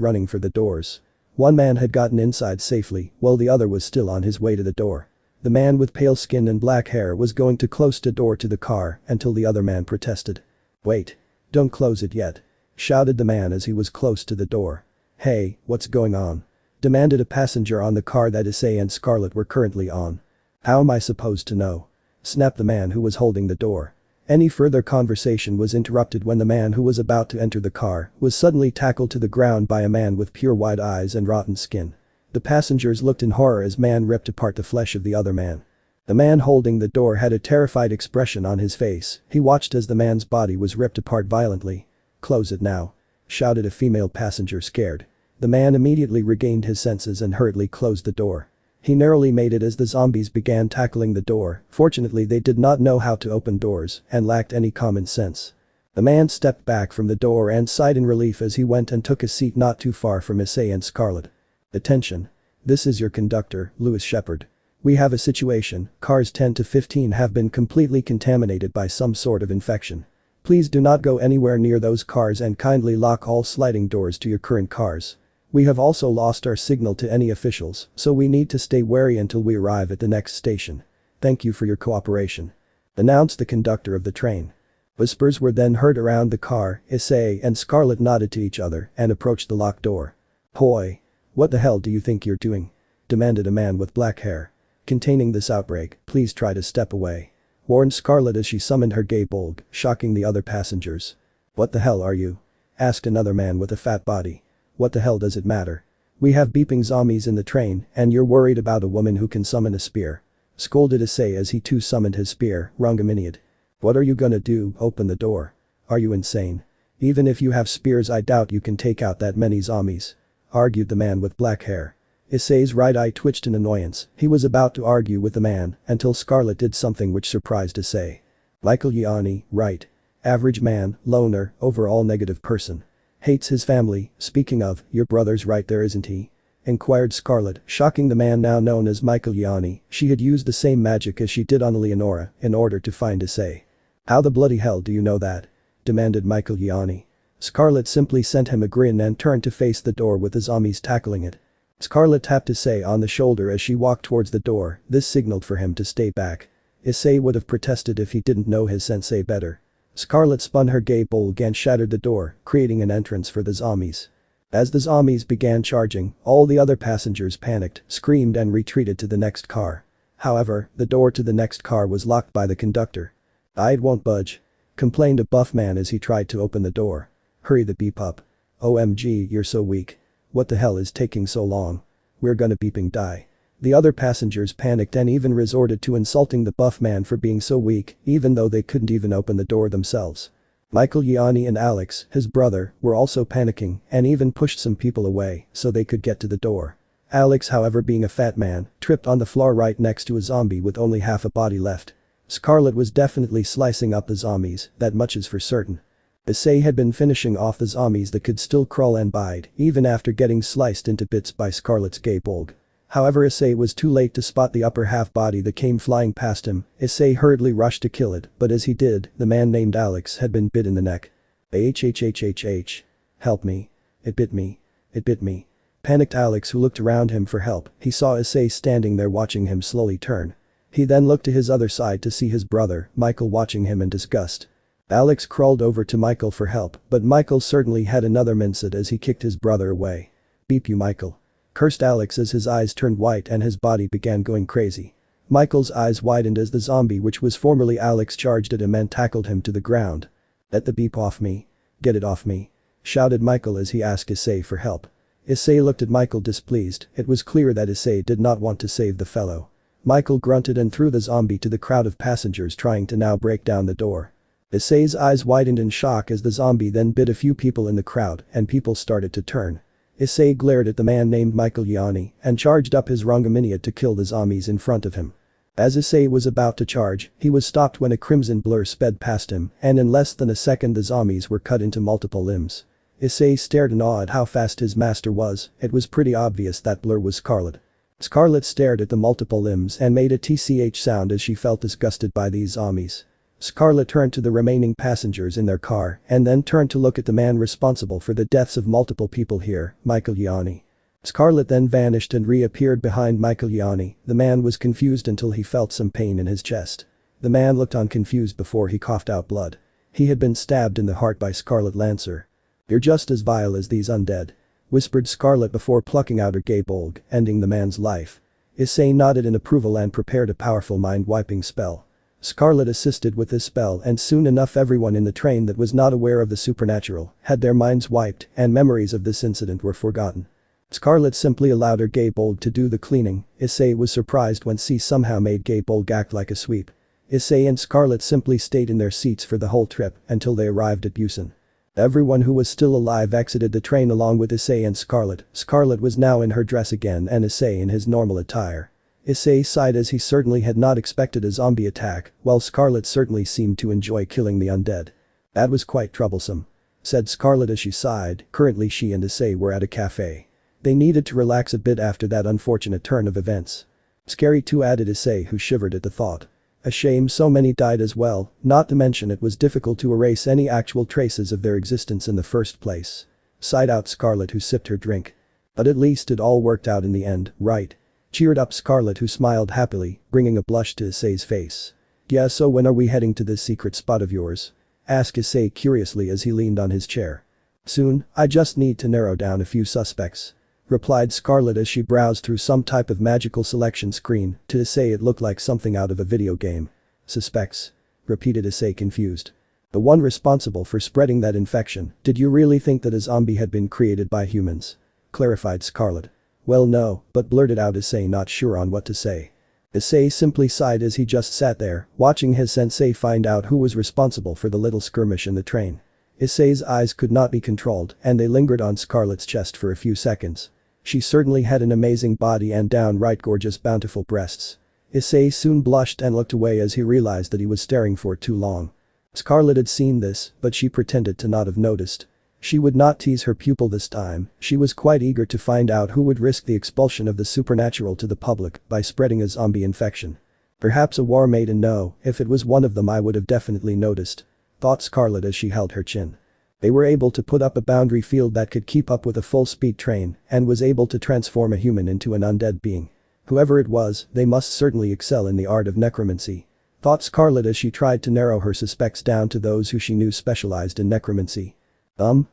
running for the doors. One man had gotten inside safely, while the other was still on his way to the door. The man with pale skin and black hair was going to close the door to the car until the other man protested. "Wait. Don't close it yet," shouted the man as he was close to the door. "Hey, what's going on?" demanded a passenger on the car that Issei and Scarlet were currently on. "How am I supposed to know?" snapped the man who was holding the door. Any further conversation was interrupted when the man who was about to enter the car was suddenly tackled to the ground by a man with pure white eyes and rotten skin. The passengers looked in horror as man ripped apart the flesh of the other man. The man holding the door had a terrified expression on his face. He watched as the man's body was ripped apart violently. "Close it now," shouted a female passenger scared. The man immediately regained his senses and hurriedly closed the door. He narrowly made it as the zombies began tackling the door. Fortunately they did not know how to open doors and lacked any common sense. The man stepped back from the door and sighed in relief as he went and took a seat not too far from Issei and Scarlet. "Attention. This is your conductor, Lewis Shepard. We have a situation. Cars 10 to 15 have been completely contaminated by some sort of infection. Please do not go anywhere near those cars and kindly lock all sliding doors to your current cars. We have also lost our signal to any officials, so we need to stay wary until we arrive at the next station. Thank you for your cooperation," announced the conductor of the train. Whispers were then heard around the car. Issei and Scarlet nodded to each other and approached the locked door. "Hoi. What the hell do you think you're doing?" demanded a man with black hair. "Containing this outbreak, please try to step away," warned Scarlet as she summoned her gay bulg, shocking the other passengers. "What the hell are you?" asked another man with a fat body. "What the hell does it matter? We have beeping zombies in the train and you're worried about a woman who can summon a spear," scolded Issei as he too summoned his spear, Rangaminiad. "What are you gonna do, open the door? Are you insane? Even if you have spears I doubt you can take out that many zombies," argued the man with black hair. Issei's right eye twitched in annoyance. He was about to argue with the man until Scarlet did something which surprised Issei. "Michael Yianni, right. Average man, loner, overall negative person. Hates his family. Speaking of, your brother's right there isn't he?" inquired Scarlet, shocking the man now known as Michael Yianni. She had used the same magic as she did on Leonora in order to find Issei. "How the bloody hell do you know that?" demanded Michael Yianni. Scarlet simply sent him a grin and turned to face the door with the zombies tackling it. Scarlet tapped Issei on the shoulder as she walked towards the door. This signaled for him to stay back. Issei would have protested if he didn't know his sensei better. Scarlet spun her gay bulg and shattered the door, creating an entrance for the zombies. As the zombies began charging, all the other passengers panicked, screamed and retreated to the next car. However, the door to the next car was locked by the conductor. "It won't budge," complained a buff man as he tried to open the door. "Hurry the beep up. OMG, you're so weak. What the hell is taking so long? We're gonna beeping die." The other passengers panicked and even resorted to insulting the buff man for being so weak, even though they couldn't even open the door themselves. Michael Yianni and Alex, his brother, were also panicking and even pushed some people away so they could get to the door. Alex, however, being a fat man, tripped on the floor right next to a zombie with only half a body left. Scarlet was definitely slicing up the zombies, that much is for certain. Issei had been finishing off the zombies that could still crawl and bite even after getting sliced into bits by Scarlet's gay bulg. However, Issei was too late to spot the upper half body that came flying past him. Issei hurriedly rushed to kill it, but as he did, the man named Alex had been bit in the neck. "HHHHH. Help me. It bit me. It bit me." Panicked Alex, who looked around him for help. He saw Issei standing there watching him slowly turn. He then looked to his other side to see his brother, Michael, watching him in disgust. Alex crawled over to Michael for help, but Michael certainly had another mindset as he kicked his brother away. "Beep you, Michael," cursed Alex as his eyes turned white and his body began going crazy. Michael's eyes widened as the zombie, which was formerly Alex, charged at him and tackled him to the ground. "Let the beep off me. Get it off me," shouted Michael as he asked Issei for help. Issei looked at Michael displeased. It was clear that Issei did not want to save the fellow. Michael grunted and threw the zombie to the crowd of passengers trying to now break down the door. Issei's eyes widened in shock as the zombie then bit a few people in the crowd and people started to turn. Issei glared at the man named Michael Yianni and charged up his Rangaminiad to kill the zombies in front of him. As Issei was about to charge, he was stopped when a crimson blur sped past him and in less than a second the zombies were cut into multiple limbs. Issei stared in awe at how fast his master was. It was pretty obvious that blur was Scarlet. Scarlet stared at the multiple limbs and made a tch sound as she felt disgusted by these zombies. Scarlet turned to the remaining passengers in their car and then turned to look at the man responsible for the deaths of multiple people here, Michael Yanni. Scarlet then vanished and reappeared behind Michael Yanni. The man was confused until he felt some pain in his chest. The man looked on confused before he coughed out blood. He had been stabbed in the heart by Scarlet Lancer. "You're just as vile as these undead," whispered Scarlet before plucking out her gay bulg, ending the man's life. Issei nodded in approval and prepared a powerful mind-wiping spell. Scarlet assisted with this spell and soon enough everyone in the train that was not aware of the supernatural had their minds wiped and memories of this incident were forgotten. Scarlet simply allowed her gay bulg to do the cleaning. Issei was surprised when she somehow made gay bulg act like a sweep. Issei and Scarlet simply stayed in their seats for the whole trip until they arrived at Busan. Everyone who was still alive exited the train along with Issei and Scarlet. Scarlet was now in her dress again and Issei in his normal attire. Issei sighed as he certainly had not expected a zombie attack, while Scarlet certainly seemed to enjoy killing the undead. "That was quite troublesome," said Scarlet as she sighed. Currently she and Issei were at a cafe. They needed to relax a bit after that unfortunate turn of events. "Scary too," added Issei, who shivered at the thought. "A shame so many died as well, not to mention it was difficult to erase any actual traces of their existence in the first place." Sighed out Scarlet, who sipped her drink. "But at least it all worked out in the end, right?" Cheered up Scarlet, who smiled happily, bringing a blush to Issei's face. "Yeah, so when are we heading to this secret spot of yours?" asked Issei curiously as he leaned on his chair. "Soon, I just need to narrow down a few suspects," replied Scarlet as she browsed through some type of magical selection screen. To Issei it looked like something out of a video game. "Suspects?" repeated Issei, confused. "The one responsible for spreading that infection. Did you really think that a zombie had been created by humans?" clarified Scarlet. "Well no, but," blurted out Issei, not sure on what to say. Issei simply sighed as he just sat there, watching his sensei find out who was responsible for the little skirmish in the train. Issei's eyes could not be controlled and they lingered on Scarlet's chest for a few seconds. She certainly had an amazing body and downright gorgeous bountiful breasts. Issei soon blushed and looked away as he realized that he was staring for too long. Scarlet had seen this, but she pretended to not have noticed. She would not tease her pupil this time. She was quite eager to find out who would risk the expulsion of the supernatural to the public by spreading a zombie infection. "Perhaps a war maiden. No, if it was one of them I would have definitely noticed," thought Scarlet as she held her chin. They were able to put up a boundary field that could keep up with a full-speed train and was able to transform a human into an undead being. Whoever it was, they must certainly excel in the art of necromancy, thought Scarlet as she tried to narrow her suspects down to those who she knew specialized in necromancy.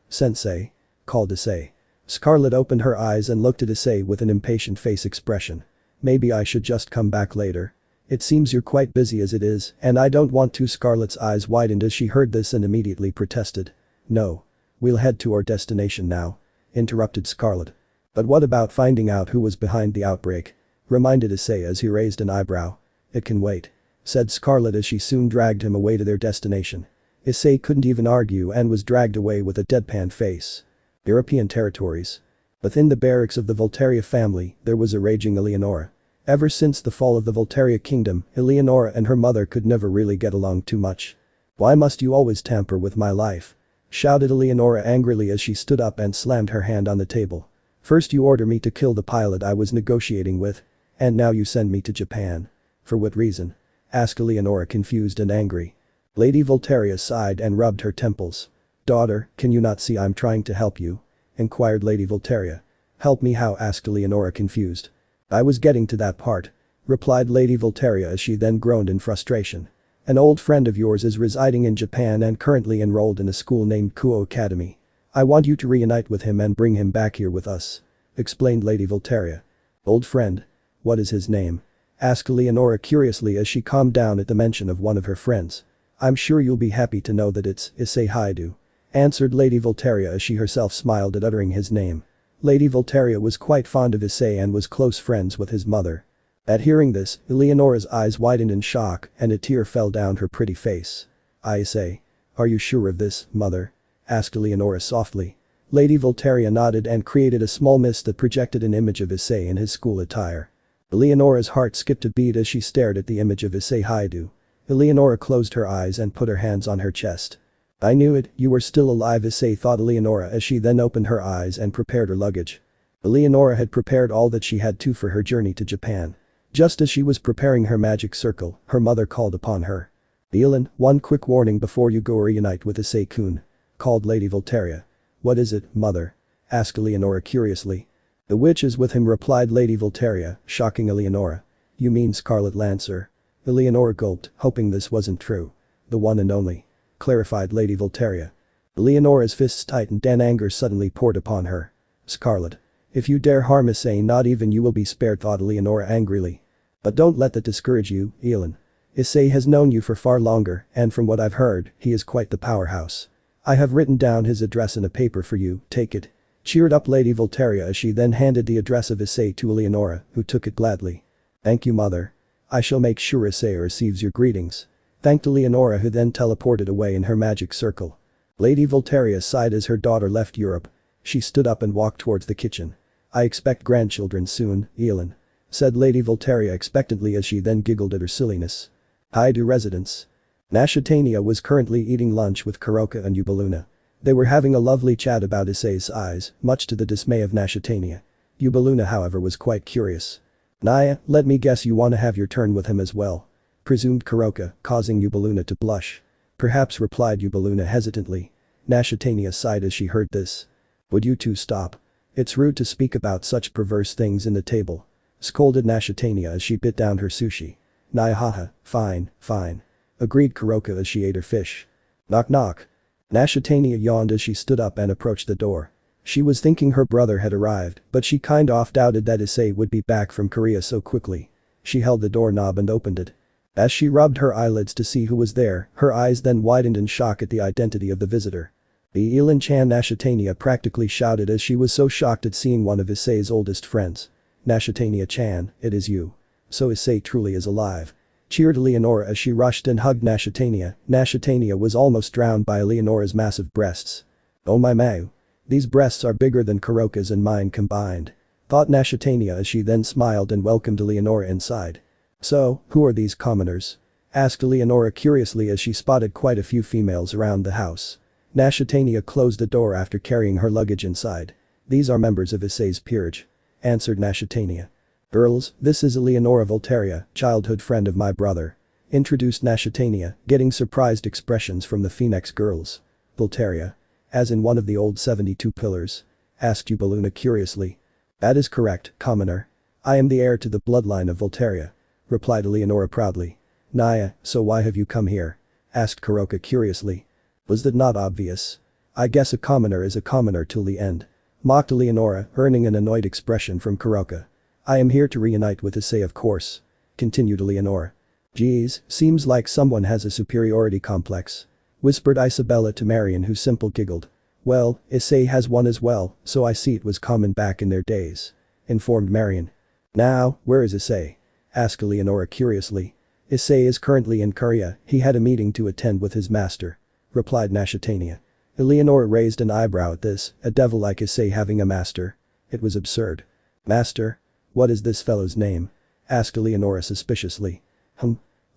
Sensei," called Issei. Scarlet opened her eyes and looked at Issei with an impatient face expression. "Maybe I should just come back later. It seems you're quite busy as it is, and I don't want to." Scarlet's eyes widened as she heard this and immediately protested. "No. We'll head to our destination now," interrupted Scarlet. "But what about finding out who was behind the outbreak?" reminded Issei as he raised an eyebrow. "It can wait," said Scarlet as she soon dragged him away to their destination. Issei couldn't even argue and was dragged away with a deadpan face. European territories. Within the barracks of the Volteria family, there was a raging Leonora. Ever since the fall of the Volteria kingdom, Leonora and her mother could never really get along too much. "Why must you always tamper with my life?" shouted Leonora angrily as she stood up and slammed her hand on the table. "First you order me to kill the pilot I was negotiating with, and now you send me to Japan. For what reason?" asked Leonora, confused and angry. Lady Volteria sighed and rubbed her temples. "Daughter, can you not see I'm trying to help you?" inquired Lady Volteria. "Help me how?" asked Leonora, confused. "I was getting to that part," replied Lady Volteria as she then groaned in frustration. "An old friend of yours is residing in Japan and currently enrolled in a school named Kuo Academy. I want you to reunite with him and bring him back here with us," explained Lady Volteria. "Old friend? What is his name?" asked Leonora curiously as she calmed down at the mention of one of her friends. "I'm sure you'll be happy to know that it's Issei Hyoudou," answered Lady Volteria as she herself smiled at uttering his name. Lady Volteria was quite fond of Issei and was close friends with his mother. At hearing this, Leonora's eyes widened in shock and a tear fell down her pretty face. "Issei. Are you sure of this, mother?" asked Leonora softly. Lady Volteria nodded and created a small mist that projected an image of Issei in his school attire. Leonora's heart skipped a beat as she stared at the image of Issei Hyoudou. Leonora closed her eyes and put her hands on her chest. "I knew it, you were still alive," Issei thought Leonora as she then opened her eyes and prepared her luggage. Leonora had prepared all that she had to for her journey to Japan. Just as she was preparing her magic circle, her mother called upon her. "Elin, one quick warning before you go reunite with Issei-kun," called Lady Voltaria. "What is it, mother?" asked Leonora curiously. "The witch is with him," replied Lady Voltaria, shocking Leonora. "You mean Scarlet Lancer?" Leonora gulped, hoping this wasn't true. "The one and only," clarified Lady Voltaria. Leonora's fists tightened and anger suddenly poured upon her. "Scarlet. If you dare harm Issei, not even you will be spared," thought Leonora angrily. "But don't let that discourage you, Elin. Issei has known you for far longer, and from what I've heard, he is quite the powerhouse. I have written down his address in a paper for you, take it." Cheered up Lady Voltaria as she then handed the address of Issei to Leonora, who took it gladly. "Thank you, mother. I shall make sure Issei receives your greetings," thanked Leonora, who then teleported away in her magic circle. Lady Voltaria sighed as her daughter left Europe. She stood up and walked towards the kitchen. "I expect grandchildren soon, Elin," said Lady Voltaria expectantly as she then giggled at her silliness. Hyoudou residence. IsseixKaterea was currently eating lunch with Kuroka and Hyoudou. They were having a lovely chat about Issei's eyes, much to the dismay of IsseixKaterea. Hyoudou, however, was quite curious. "Naya, let me guess you want to have your turn with him as well," presumed Kuroka, causing Hyoudou to blush. "Perhaps," replied Hyoudou hesitantly. IsseixKaterea sighed as she heard this. "Would you two stop? It's rude to speak about such perverse things in the table," scolded IsseixKaterea as she bit down her sushi. "Naya, haha, fine, fine," agreed Kuroka as she ate her fish. "Knock knock." IsseixKaterea yawned as she stood up and approached the door. She was thinking her brother had arrived, but she kind of doubted that Issei would be back from Korea so quickly. She held the doorknob and opened it. As she rubbed her eyelids to see who was there, her eyes then widened in shock at the identity of the visitor. "The Elin-chan," IsseixKaterea practically shouted as she was so shocked at seeing one of Issei's oldest friends. "IsseixKaterea-chan, it is you. So Issei truly is alive," cheered Leonora as she rushed and hugged IsseixKaterea. IsseixKaterea was almost drowned by Leonora's massive breasts. "Oh my mau. These breasts are bigger than Kuroka's and mine combined," thought IsseixKaterea as she then smiled and welcomed Leonora inside. "So, who are these commoners?" asked Leonora curiously as she spotted quite a few females around the house. IsseixKaterea closed the door after carrying her luggage inside. "These are members of Issei's peerage," answered IsseixKaterea. "Girls, this is Leonora Voltaria, childhood friend of my brother," introduced IsseixKaterea, getting surprised expressions from the Phoenix girls. "Voltaria? As in one of the old 72 pillars?" asked Hyoudou curiously. "That is correct, commoner. I am the heir to the bloodline of Voltaria," replied Leonora proudly. "Naya, so why have you come here?" asked Kuroka curiously. "Was that not obvious? I guess a commoner is a commoner till the end," mocked Leonora, earning an annoyed expression from Kuroka. "I am here to reunite with Issei, of course," continued Leonora. "Geez, seems like someone has a superiority complex," whispered Isabella to Marion, who simply giggled. "Well, Issei has one as well, so I see it was common back in their days," informed Marion. "Now, where is Issei?" asked Leonora curiously. "Issei is currently in Korea, he had a meeting to attend with his master," replied IsseixKaterea. Leonora raised an eyebrow at this, a devil like Issei having a master. It was absurd. "Master? What is this fellow's name?" asked Leonora suspiciously.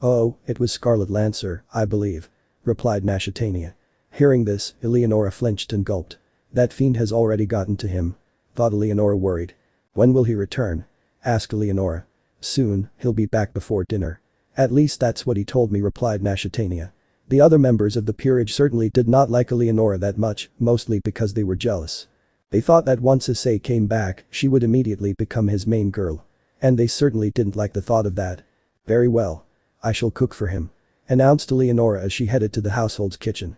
Oh, it was Scarlet Lancer, I believe," replied IsseixKaterea. Hearing this, Leonora flinched and gulped. "That fiend has already gotten to him," thought Leonora worried. "When will he return?" asked Leonora. "Soon, he'll be back before dinner. At least that's what he told me," replied IsseixKaterea. The other members of the peerage certainly did not like Leonora that much, mostly because they were jealous. They thought that once Issei came back, she would immediately become his main girl. And they certainly didn't like the thought of that. "Very well. I shall cook for him," announced Leonora as she headed to the household's kitchen.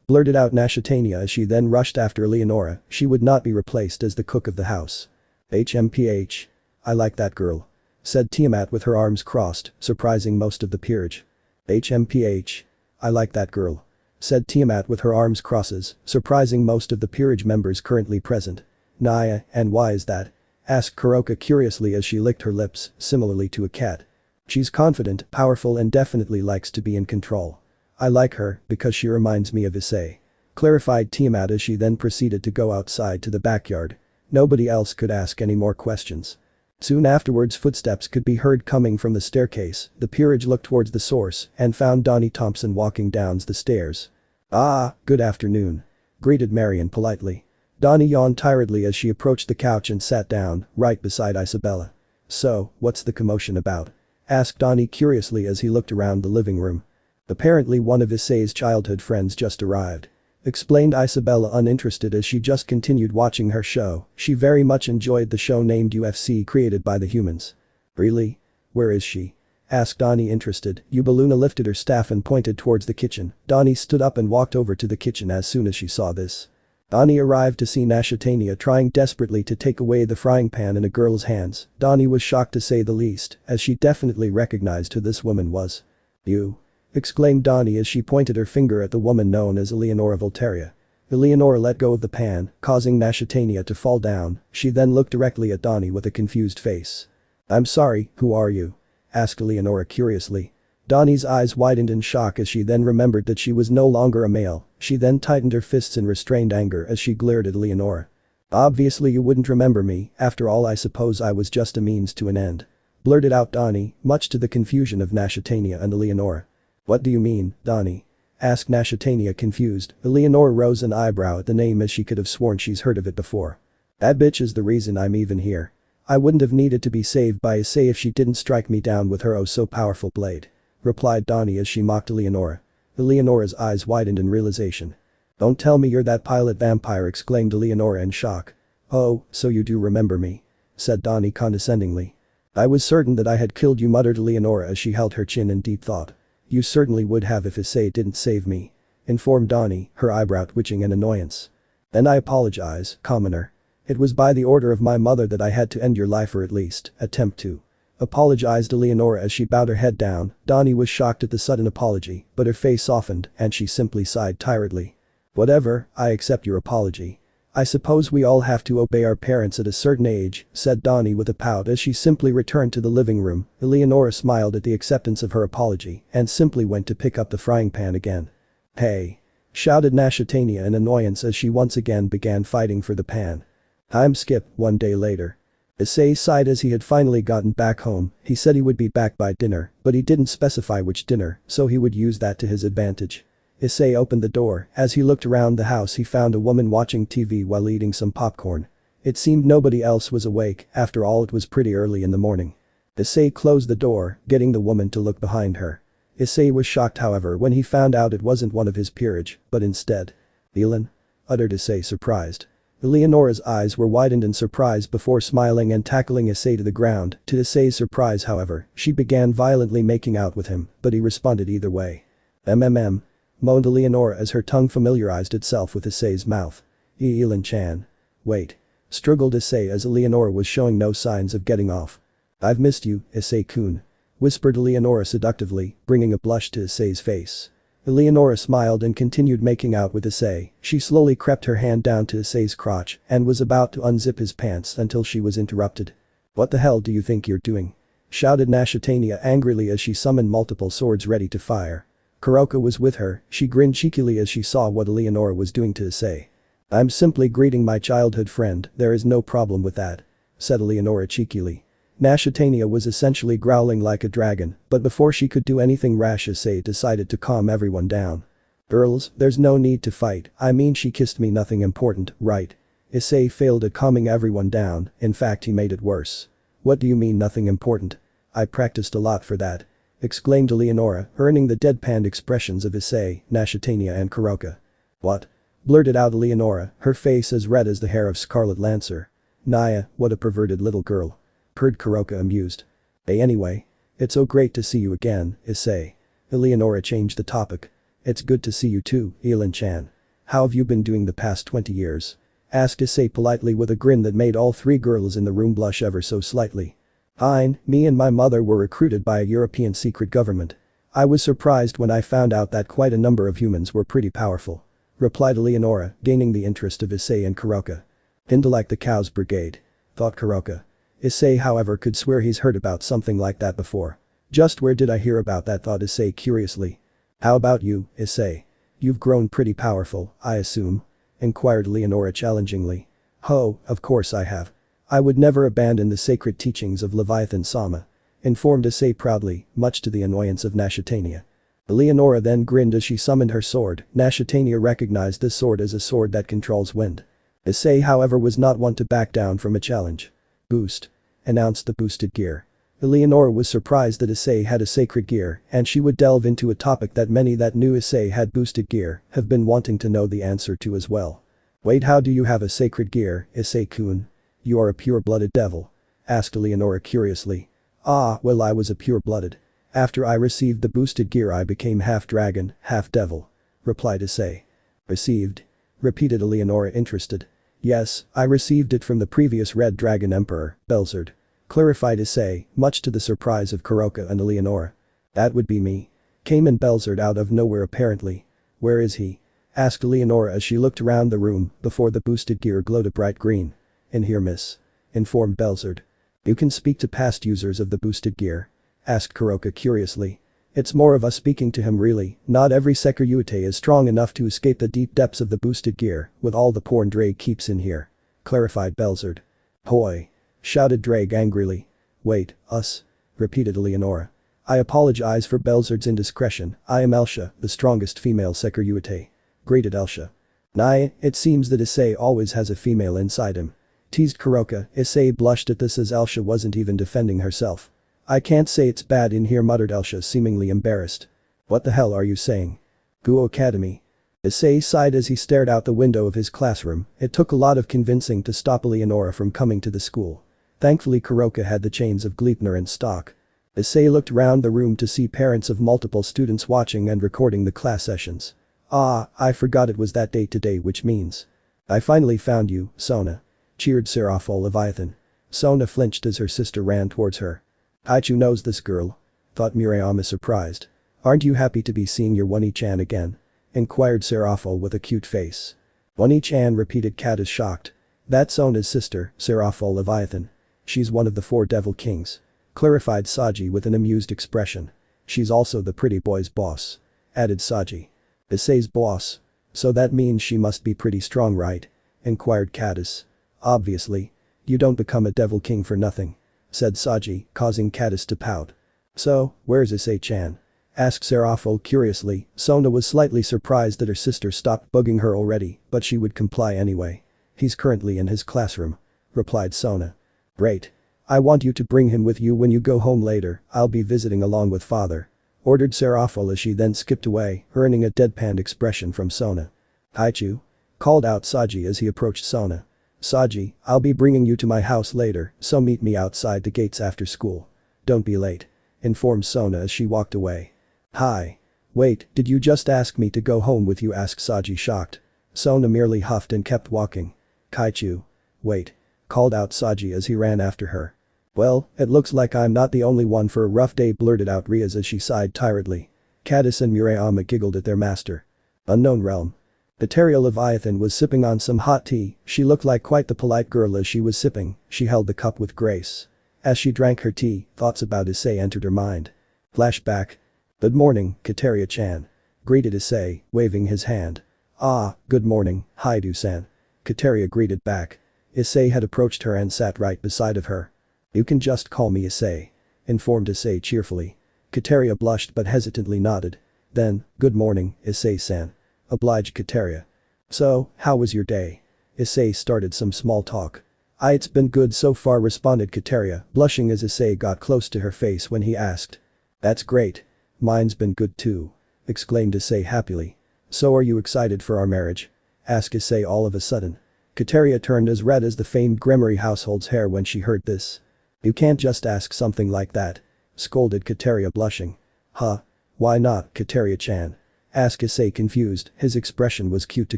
Blurted out IsseixKaterea as she then rushed after Leonora. She would not be replaced as the cook of the house. "HMPH. I like that girl," said Tiamat with her arms crossed, surprising most of the peerage. "HMPH. I like that girl," said Tiamat with her arms crosses, surprising most of the peerage members currently present. "Naya, and why is that?" asked Kuroka curiously as she licked her lips, similarly to a cat. "She's confident, powerful and definitely likes to be in control. I like her because she reminds me of Issei," clarified Tiamat as she then proceeded to go outside to the backyard. Nobody else could ask any more questions. Soon afterwards footsteps could be heard coming from the staircase. The peerage looked towards the source and found Donnie Thompson walking down the stairs. "Ah, good afternoon," greeted Marion politely. Donnie yawned tiredly as she approached the couch and sat down, right beside Isabella. "So, what's the commotion about?" asked Donnie curiously as he looked around the living room. "Apparently one of Issei's childhood friends just arrived," explained Isabella uninterested as she just continued watching her show. She very much enjoyed the show named UFC created by the humans. "Really? Where is she?" asked Donnie interested. Eubeluna lifted her staff and pointed towards the kitchen. Donnie stood up and walked over to the kitchen as soon as she saw this. Donnie arrived to see IsseixKaterea trying desperately to take away the frying pan in a girl's hands. Donnie was shocked to say the least, as she definitely recognized who this woman was. "You?" exclaimed Donnie as she pointed her finger at the woman known as Leonora Voltaria. Leonora let go of the pan, causing IsseixKaterea to fall down. She then looked directly at Donnie with a confused face. "I'm sorry, who are you?" asked Leonora curiously. Donnie's eyes widened in shock as she then remembered that she was no longer a male. She then tightened her fists in restrained anger as she glared at Leonora. "Obviously you wouldn't remember me, after all I suppose I was just a means to an end," blurted out Donnie, much to the confusion of IsseixKaterea and Leonora. "What do you mean, Donnie?" asked IsseixKaterea confused. Leonora rose an eyebrow at the name as she could have sworn she's heard of it before. "That bitch is the reason I'm even here. I wouldn't have needed to be saved by Issei if she didn't strike me down with her oh so powerful blade," replied Donnie as she mocked Leonora. Leonora's eyes widened in realization. "Don't tell me you're that pilot vampire," exclaimed Leonora in shock. "Oh, so you do remember me," said Donnie condescendingly. "I was certain that I had killed you," muttered Leonora as she held her chin in deep thought. "You certainly would have if Issei didn't save me," informed Donnie, her eyebrow twitching in annoyance. "Then I apologize, commoner. It was by the order of my mother that I had to end your life or at least attempt to," apologized Leonora as she bowed her head down. Donnie was shocked at the sudden apology, but her face softened and she simply sighed tiredly. "Whatever, I accept your apology. I suppose we all have to obey our parents at a certain age," said Donnie with a pout as she simply returned to the living room. Leonora smiled at the acceptance of her apology and simply went to pick up the frying pan again. "Hey!" shouted IsseixKaterea in annoyance as she once again began fighting for the pan. Time skip, 1 day later. Issei sighed as he had finally gotten back home. He said he would be back by dinner, but he didn't specify which dinner, so he would use that to his advantage. Issei opened the door. As he looked around the house he found a woman watching TV while eating some popcorn. It seemed nobody else was awake, after all it was pretty early in the morning. Issei closed the door, getting the woman to look behind her. Issei was shocked however when he found out it wasn't one of his peerage, but instead. "Elin?" uttered Issei surprised. Leonora's eyes were widened in surprise before smiling and tackling Issei to the ground. To Issei's surprise however, she began violently making out with him, but he responded either way. Moaned Leonora as her tongue familiarized itself with Issei's mouth. "Elin-chan. Wait." Struggled Issei as Leonora was showing no signs of getting off. "I've missed you, Issei-kun," whispered Leonora seductively, bringing a blush to Issei's face. Leonora smiled and continued making out with Issei. She slowly crept her hand down to Issei's crotch and was about to unzip his pants until she was interrupted. "What the hell do you think you're doing?" shouted IsseixKaterea angrily as she summoned multiple swords ready to fire. Kuroka was with her. She grinned cheekily as she saw what Leonora was doing to Issei. "I'm simply greeting my childhood friend, there is no problem with that," said Leonora cheekily. IsseixKaterea was essentially growling like a dragon, but before she could do anything rash Issei decided to calm everyone down. "Girls, there's no need to fight, I mean she kissed me, nothing important, right?" Issei failed at calming everyone down, in fact he made it worse. "What do you mean nothing important? I practiced a lot for that," exclaimed Leonora, earning the deadpanned expressions of Issei, IsseixKaterea and Kuroka. "What?" blurted out Leonora, her face as red as the hair of Scarlet Lancer. "Naya, what a perverted little girl," purred Kuroka amused. "Hey anyway. It's so great to see you again, Issei." Leonora changed the topic. "It's good to see you too, Elin-chan. How have you been doing the past 20 years?" asked Issei politely with a grin that made all three girls in the room blush ever so slightly. "Fine, me and my mother were recruited by a European secret government. I was surprised when I found out that quite a number of humans were pretty powerful," replied Leonora, gaining the interest of Issei and Kuroka. "Kinda like the Cows Brigade," thought Kuroka. Issei however could swear he's heard about something like that before. "Just where did I hear about that?" thought Issei curiously. "How about you, Issei? You've grown pretty powerful, I assume?" inquired Leonora challengingly. "Oh, of course I have. I would never abandon the sacred teachings of Leviathan-sama," informed Issei proudly, much to the annoyance of IsseixKaterea. Leonora then grinned as she summoned her sword. IsseixKaterea recognized this sword as a sword that controls wind. Issei however was not one to back down from a challenge. Boost. Announced the boosted gear. Leonora was surprised that Issei had a sacred gear and she would delve into a topic that many that knew Issei had boosted gear have been wanting to know the answer to as well. Wait, how do you have a sacred gear, Issei-kun? You are a pure-blooded devil? Asked Leonora curiously. Ah, well, I was a pure-blooded. After I received the boosted gear I became half dragon, half devil. Replied Issei. Received? Repeated Leonora interested. Yes, I received it from the previous Red Dragon Emperor, Belzerd. Clarified Issei, much to the surprise of Kuroka and Leonora. That would be me. Came in Belzerd out of nowhere apparently. Where is he? Asked Leonora as she looked around the room before the boosted gear glowed a bright green. In here, miss. Informed Belzerd. You can speak to past users of the boosted gear? Asked Kuroka curiously. It's more of us speaking to him really, not every Seikryuite is strong enough to escape the deep depths of the boosted gear with all the porn Drake keeps in here. Clarified Belzerd. Hoi. Shouted Drake angrily. Wait, us? Repeated Leonora. I apologize for Belzerd's indiscretion, I am Elsha, the strongest female Seikryuite. Greeted Elsha. Nah, it seems that Issei always has a female inside him. Teased Kuroka. Issei blushed at this as Elsha wasn't even defending herself. I can't say it's bad in here, muttered Elsha seemingly embarrassed. What the hell are you saying? Guo Academy. Issei sighed as he stared out the window of his classroom. It took a lot of convincing to stop Leonora from coming to the school. Thankfully Kuroka had the chains of Gleipnir in stock. Issei looked round the room to see parents of multiple students watching and recording the class sessions. Ah, I forgot it was that day today, which means. I finally found you, Sona. Cheered Serafol Leviathan. Sona flinched as her sister ran towards her. Aichu knows this girl? Thought Murayama surprised. Aren't you happy to be seeing your Wani-chan again? Inquired Serafol with a cute face. Wani-chan, repeated Katerea shocked. That's Sona's sister, Serafol Leviathan. She's one of the 4 devil kings. Clarified Saji with an amused expression. She's also the pretty boy's boss. Added Saji. Issei's boss. So that means she must be pretty strong, right? Inquired Katerea. Obviously. You don't become a devil king for nothing. Said Saji, causing Katerea to pout. So, where's Issei-chan? Asked Serafol curiously. Sona was slightly surprised that her sister stopped bugging her already, but she would comply anyway. He's currently in his classroom. Replied Sona. Great. I want you to bring him with you when you go home later, I'll be visiting along with father. Ordered Serafol as she then skipped away, earning a deadpan expression from Sona. Aichu? Called out Saji as he approached Sona. Saji, I'll be bringing you to my house later, so meet me outside the gates after school. Don't be late. Informed Sona as she walked away. Hi. Wait, did you just ask me to go home with you? Asked Saji shocked. Sona merely huffed and kept walking. Kaichu. Wait. Called out Saji as he ran after her. Well, it looks like I'm not the only one for a rough day, blurted out Riaz as she sighed tiredly. Katerea and Murayama giggled at their master. Unknown realm. Katerea Leviathan was sipping on some hot tea. She looked like quite the polite girl as she was sipping. She held the cup with grace. As she drank her tea, thoughts about Issei entered her mind. Flashback. Good morning, Katerea-chan. Greeted Issei, waving his hand. Ah, good morning, Hyoudou-san. Katerea greeted back. Issei had approached her and sat right beside of her. You can just call me Issei. Informed Issei cheerfully. Katerea blushed but hesitantly nodded. Then, good morning, Issei-san. Obliged Katerea. So, how was your day? Issei started some small talk. It's been good so far, responded Katerea, blushing as Issei got close to her face when he asked. That's great. Mine's been good too. Exclaimed Issei happily. So are you excited for our marriage? Asked Issei all of a sudden. Katerea turned as red as the famed Gremory household's hair when she heard this. You can't just ask something like that. Scolded Katerea blushing. Huh? Why not, Katerea-chan? Asked Issei confused, his expression was cute to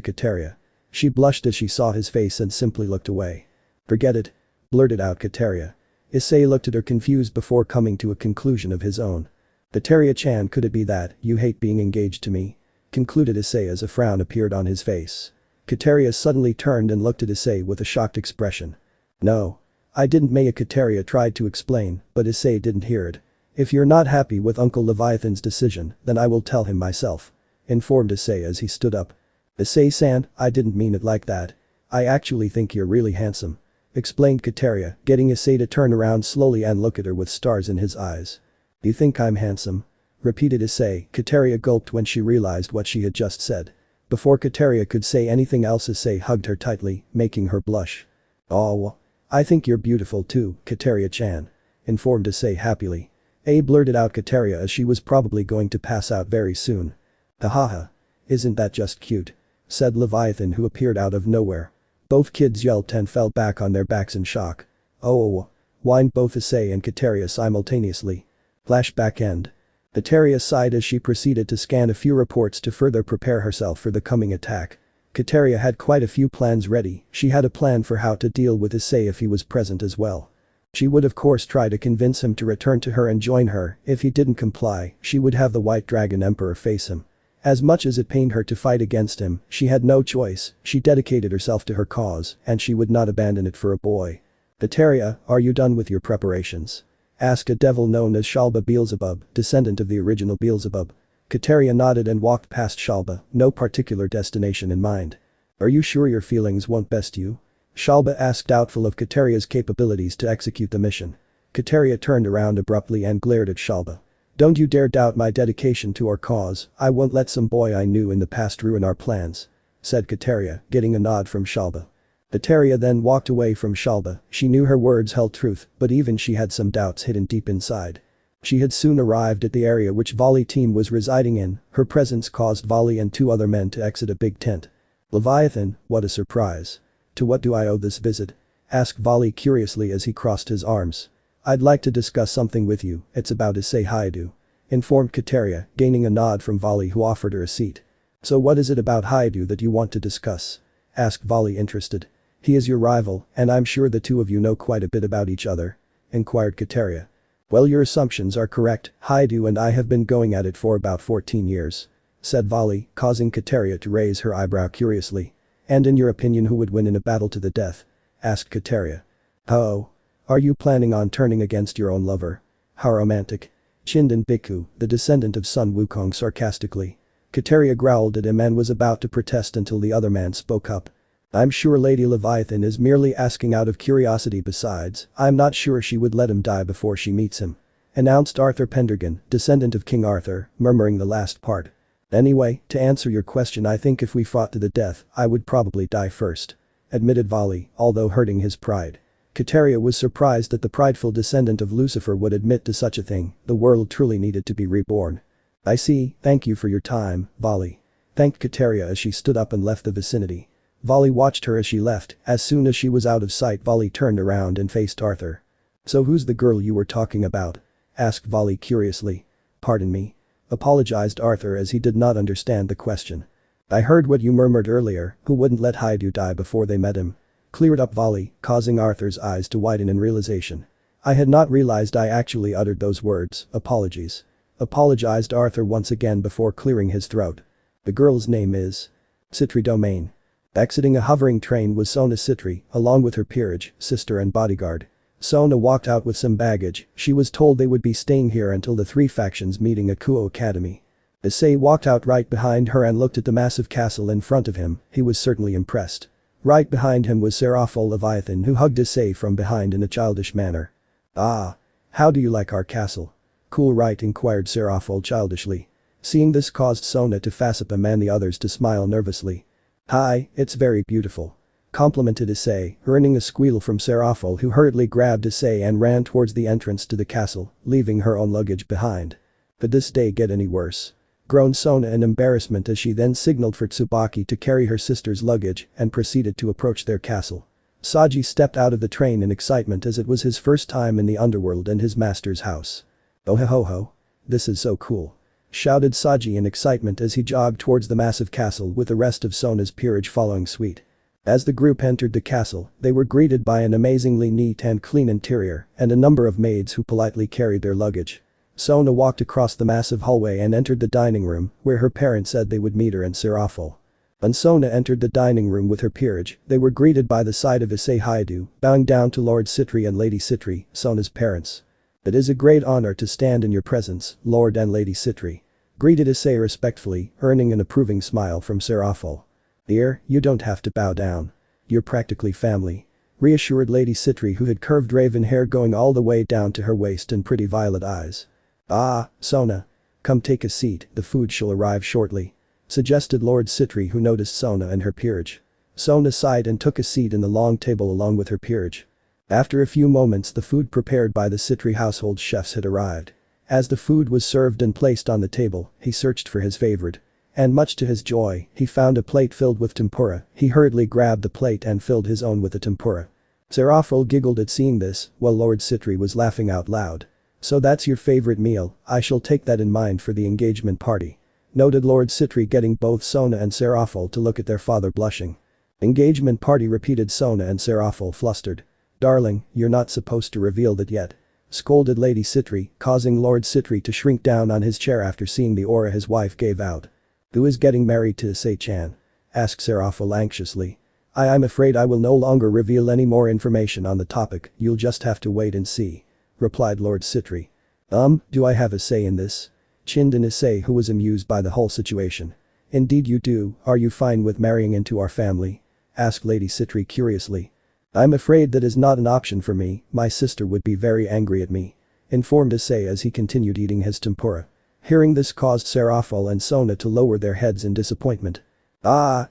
Katerea. She blushed as she saw his face and simply looked away. Forget it. Blurted out Katerea. Issei looked at her confused before coming to a conclusion of his own. Katerea-chan, could it be that you hate being engaged to me? Concluded Issei as a frown appeared on his face. Katerea suddenly turned and looked at Issei with a shocked expression. No. I didn't. Katerea tried to explain, but Issei didn't hear it. If you're not happy with Uncle Leviathan's decision, then I will tell him myself. Informed Issei as he stood up. Issei-san, I didn't mean it like that. I actually think you're really handsome. Explained Katerea, getting Issei to turn around slowly and look at her with stars in his eyes. You think I'm handsome? Repeated Issei. Katerea gulped when she realized what she had just said. Before Katerea could say anything else, Issei hugged her tightly, making her blush. "Oh. I think you're beautiful too, Katerea-chan," informed Issei happily. Blurted out Katerea as she was probably going to pass out very soon. "Hahaha. Isn't that just cute?" said Leviathan, who appeared out of nowhere. Both kids yelped and fell back on their backs in shock. "Oh," whined both Issei and Katerea simultaneously. Flashback end. Katerea sighed as she proceeded to scan a few reports to further prepare herself for the coming attack. Katerea had quite a few plans ready. She had a plan for how to deal with Issei if he was present as well. She would of course try to convince him to return to her and join her. If he didn't comply, she would have the White Dragon Emperor face him. As much as it pained her to fight against him, she had no choice. She dedicated herself to her cause, and she would not abandon it for a boy. "Katerea, are you done with your preparations?" asked a devil known as Shalba Beelzebub, descendant of the original Beelzebub. Katerea nodded and walked past Shalba, no particular destination in mind. "Are you sure your feelings won't best you?" Shalba asked, doubtful of Katerea's capabilities to execute the mission. Katerea turned around abruptly and glared at Shalba. "Don't you dare doubt my dedication to our cause. I won't let some boy I knew in the past ruin our plans," said Katerea, getting a nod from Shalba. Katerea then walked away from Shalba. She knew her words held truth, but even she had some doubts hidden deep inside. She had soon arrived at the area which Volley team was residing in. Her presence caused Volley and two other men to exit a big tent. "Leviathan, what a surprise. To what do I owe this visit?" asked Volley curiously as he crossed his arms. "I'd like to discuss something with you. It's about Issei Hyoudou," informed Katerea, gaining a nod from Volley, who offered her a seat. "So what is it about Hyoudou that you want to discuss?" asked Volley, interested. "He is your rival, and I'm sure the two of you know quite a bit about each other," inquired Katerea. "Well, your assumptions are correct. Hyoudou and I have been going at it for about 14 years," said Volley, causing Katerea to raise her eyebrow curiously. "And in your opinion, who would win in a battle to the death?" asked Katerea. "Oh. Are you planning on turning against your own lover? How romantic," chinned Biku, the descendant of Sun Wukong, sarcastically. Katerea growled at him and was about to protest until the other man spoke up. "I'm sure Lady Leviathan is merely asking out of curiosity. Besides, I'm not sure she would let him die before she meets him," announced Arthur Pendragon, descendant of King Arthur, murmuring the last part. "Anyway, to answer your question, I think if we fought to the death, I would probably die first," admitted Volley, although hurting his pride. Katerea was surprised that the prideful descendant of Lucifer would admit to such a thing. The world truly needed to be reborn. "I see, thank you for your time, Volley," thanked Katerea as she stood up and left the vicinity. Volley watched her as she left. As soon as she was out of sight, Volley turned around and faced Arthur. "So who's the girl you were talking about?" asked Volley curiously. "Pardon me?" apologized Arthur as he did not understand the question. "I heard what you murmured earlier, who wouldn't let Hyoudou die before they met him," cleared up Volley, causing Arthur's eyes to widen in realization. "I had not realized I actually uttered those words, apologies," apologized Arthur once again before clearing his throat. "The girl's name is Citri Domain." Exiting a hovering train was Sona Citri, along with her peerage, sister and bodyguard. Sona walked out with some baggage. She was told they would be staying here until the three factions meeting at Kuo Academy. Issei walked out right behind her and looked at the massive castle in front of him. He was certainly impressed. Right behind him was Seraphol Leviathan, who hugged Issei from behind in a childish manner. "Ah. How do you like our castle? Cool, right?" inquired Seraphol childishly. Seeing this caused Sona to fasten him and the others to smile nervously. "Hi, it's very beautiful," complimented Issei, earning a squeal from Seraphol, who hurriedly grabbed Issei and ran towards the entrance to the castle, leaving her own luggage behind. "Could this day get any worse?" groaned Sona in embarrassment as she then signaled for Tsubaki to carry her sister's luggage and proceeded to approach their castle. Saji stepped out of the train in excitement as it was his first time in the underworld and his master's house. "Oh ho ho ho. This is so cool," shouted Saji in excitement as he jogged towards the massive castle with the rest of Sona's peerage following suite. As the group entered the castle, they were greeted by an amazingly neat and clean interior and a number of maids who politely carried their luggage. Sona walked across the massive hallway and entered the dining room, where her parents said they would meet her and Seraphol. When Sona entered the dining room with her peerage, they were greeted by the sight of Issei Hyoudou, bowing down to Lord Citri and Lady Citri, Sona's parents. "It is a great honor to stand in your presence, Lord and Lady Citri," greeted Issei respectfully, earning an approving smile from Seraphol. "Dear, you don't have to bow down. You're practically family," reassured Lady Citri, who had curved raven hair going all the way down to her waist and pretty violet eyes. "Ah, Sona. Come take a seat, the food shall arrive shortly," suggested Lord Citri, who noticed Sona and her peerage. Sona sighed and took a seat in the long table along with her peerage. After a few moments, the food prepared by the Citri household chefs had arrived. As the food was served and placed on the table, he searched for his favorite. And much to his joy, he found a plate filled with tempura. He hurriedly grabbed the plate and filled his own with the tempura. Serafel giggled at seeing this, while Lord Citri was laughing out loud. "So that's your favorite meal, I shall take that in mind for the engagement party," noted Lord Citri, getting both Sona and Serafel to look at their father, blushing. "Engagement party," repeated Sona and Serafel, flustered. "Darling, you're not supposed to reveal that yet," scolded Lady Citri, causing Lord Citri to shrink down on his chair after seeing the aura his wife gave out. "Who is getting married to Issei-chan?" asked Serafel anxiously. I'm afraid I will no longer reveal any more information on the topic, you'll just have to wait and see," replied Lord Citri. Do I have a say in this?" chimed in Issei, who was amused by the whole situation. "Indeed you do, are you fine with marrying into our family?" asked Lady Citri curiously. "I'm afraid that is not an option for me, my sister would be very angry at me," informed Issei as he continued eating his tempura. Hearing this caused Serafel and Sona to lower their heads in disappointment.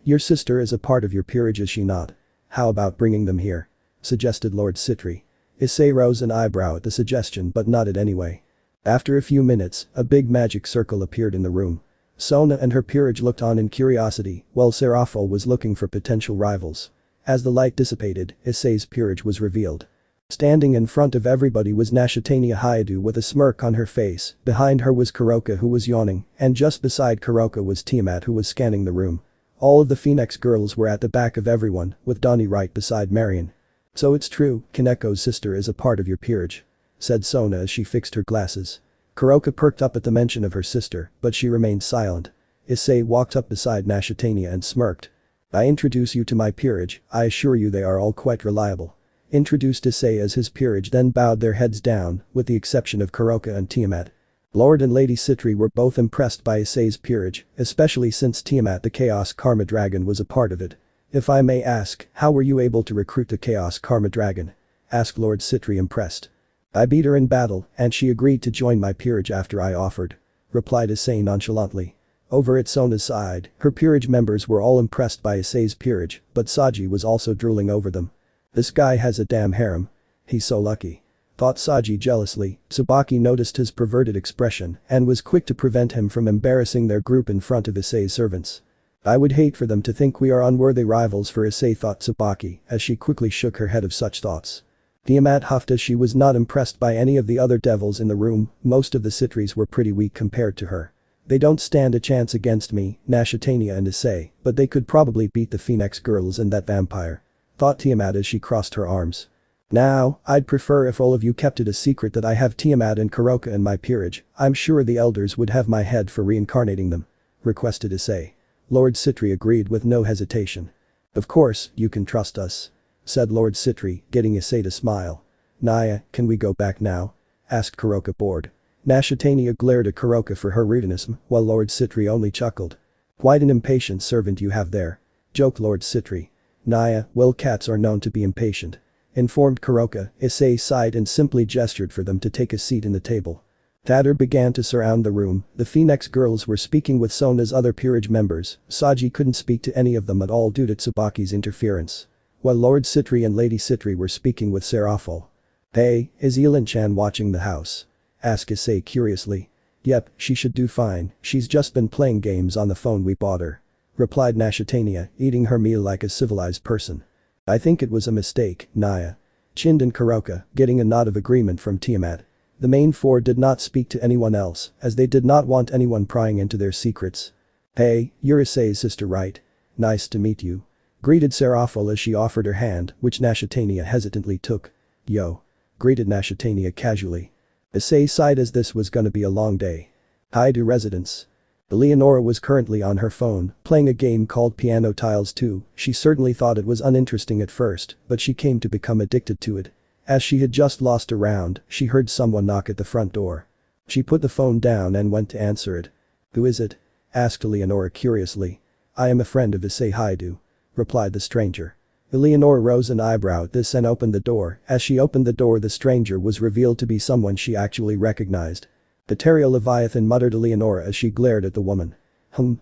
Your sister is a part of your peerage, is she not? How about bringing them here?" suggested Lord Citri. Issei rose an eyebrow at the suggestion but nodded anyway. After a few minutes, a big magic circle appeared in the room. Sona and her peerage looked on in curiosity, while Serafel was looking for potential rivals. As the light dissipated, Issei's peerage was revealed. Standing in front of everybody was Hyoudou with a smirk on her face, behind her was Kuroka, who was yawning, and just beside Kuroka was Tiamat, who was scanning the room. All of the Phoenix girls were at the back of everyone, with Donnie right beside Marion. "So it's true, Kaneko's sister is a part of your peerage," said Sona as she fixed her glasses. Kuroka perked up at the mention of her sister, but she remained silent. Issei walked up beside Hyoudou and smirked. "I introduce you to my peerage, I assure you they are all quite reliable," introduced Issei as his peerage then bowed their heads down, with the exception of Kuroka and Tiamat. Lord and Lady Citri were both impressed by Issei's peerage, especially since Tiamat the Chaos Karma Dragon was a part of it. "If I may ask, how were you able to recruit the Chaos Karma Dragon?" asked Lord Citri, impressed. "I beat her in battle and she agreed to join my peerage after I offered," replied Issei nonchalantly. Over at Sona's side, her peerage members were all impressed by Issei's peerage, but Saji was also drooling over them. "This guy has a damn harem. He's so lucky," thought Saji jealously. Tsubaki noticed his perverted expression and was quick to prevent him from embarrassing their group in front of Issei's servants. "I would hate for them to think we are unworthy rivals for Issei," thought Tsubaki, as she quickly shook her head of such thoughts. Tiamat huffed as she was not impressed by any of the other devils in the room, most of the Citris were pretty weak compared to her. "They don't stand a chance against me, Hyoudou and Issei, but they could probably beat the Phoenix girls and that vampire," thought Tiamat as she crossed her arms. "Now, I'd prefer if all of you kept it a secret that I have Tiamat and Kuroka in my peerage, I'm sure the elders would have my head for reincarnating them," requested Issei. Lord Citri agreed with no hesitation. "Of course, you can trust us," said Lord Citri, getting Issei to smile. "Naya, can we go back now?" asked Kuroka, bored. Hyoudou glared at Kuroka for her rudeness, while Lord Citri only chuckled. "Quite an impatient servant you have there," joked Lord Citri. "Naya, well, cats are known to be impatient," informed Kuroka. Issei sighed and simply gestured for them to take a seat in the table. Chatter began to surround the room, the Phoenix girls were speaking with Sona's other peerage members, Saji couldn't speak to any of them at all due to Tsubaki's interference. While Lord Citri and Lady Citri were speaking with Serafel. "Hey, is Elin-chan watching the house?" asked Issei curiously. "Yep, she should do fine, she's just been playing games on the phone we bought her," replied Hyoudou, eating her meal like a civilized person. "I think it was a mistake, Naya," chimed in Kuroka, getting a nod of agreement from Tiamat. The main four did not speak to anyone else, as they did not want anyone prying into their secrets. "Hey, you're Issei's sister, right? Nice to meet you," greeted Serafel as she offered her hand, which Hyoudou hesitantly took. "Yo," greeted Hyoudou casually. Issei sighed as this was gonna be a long day. Hyoudou residence. Leonora was currently on her phone, playing a game called Piano Tiles 2, she certainly thought it was uninteresting at first, but she came to become addicted to it. As she had just lost a round, she heard someone knock at the front door. She put the phone down and went to answer it. "Who is it?" asked Leonora curiously. "I am a friend of Issei Hyoudou," replied the stranger. Leonora rose an eyebrow at this and opened the door. As she opened the door, the stranger was revealed to be someone she actually recognized. "Katerea Leviathan," muttered Leonora as she glared at the woman.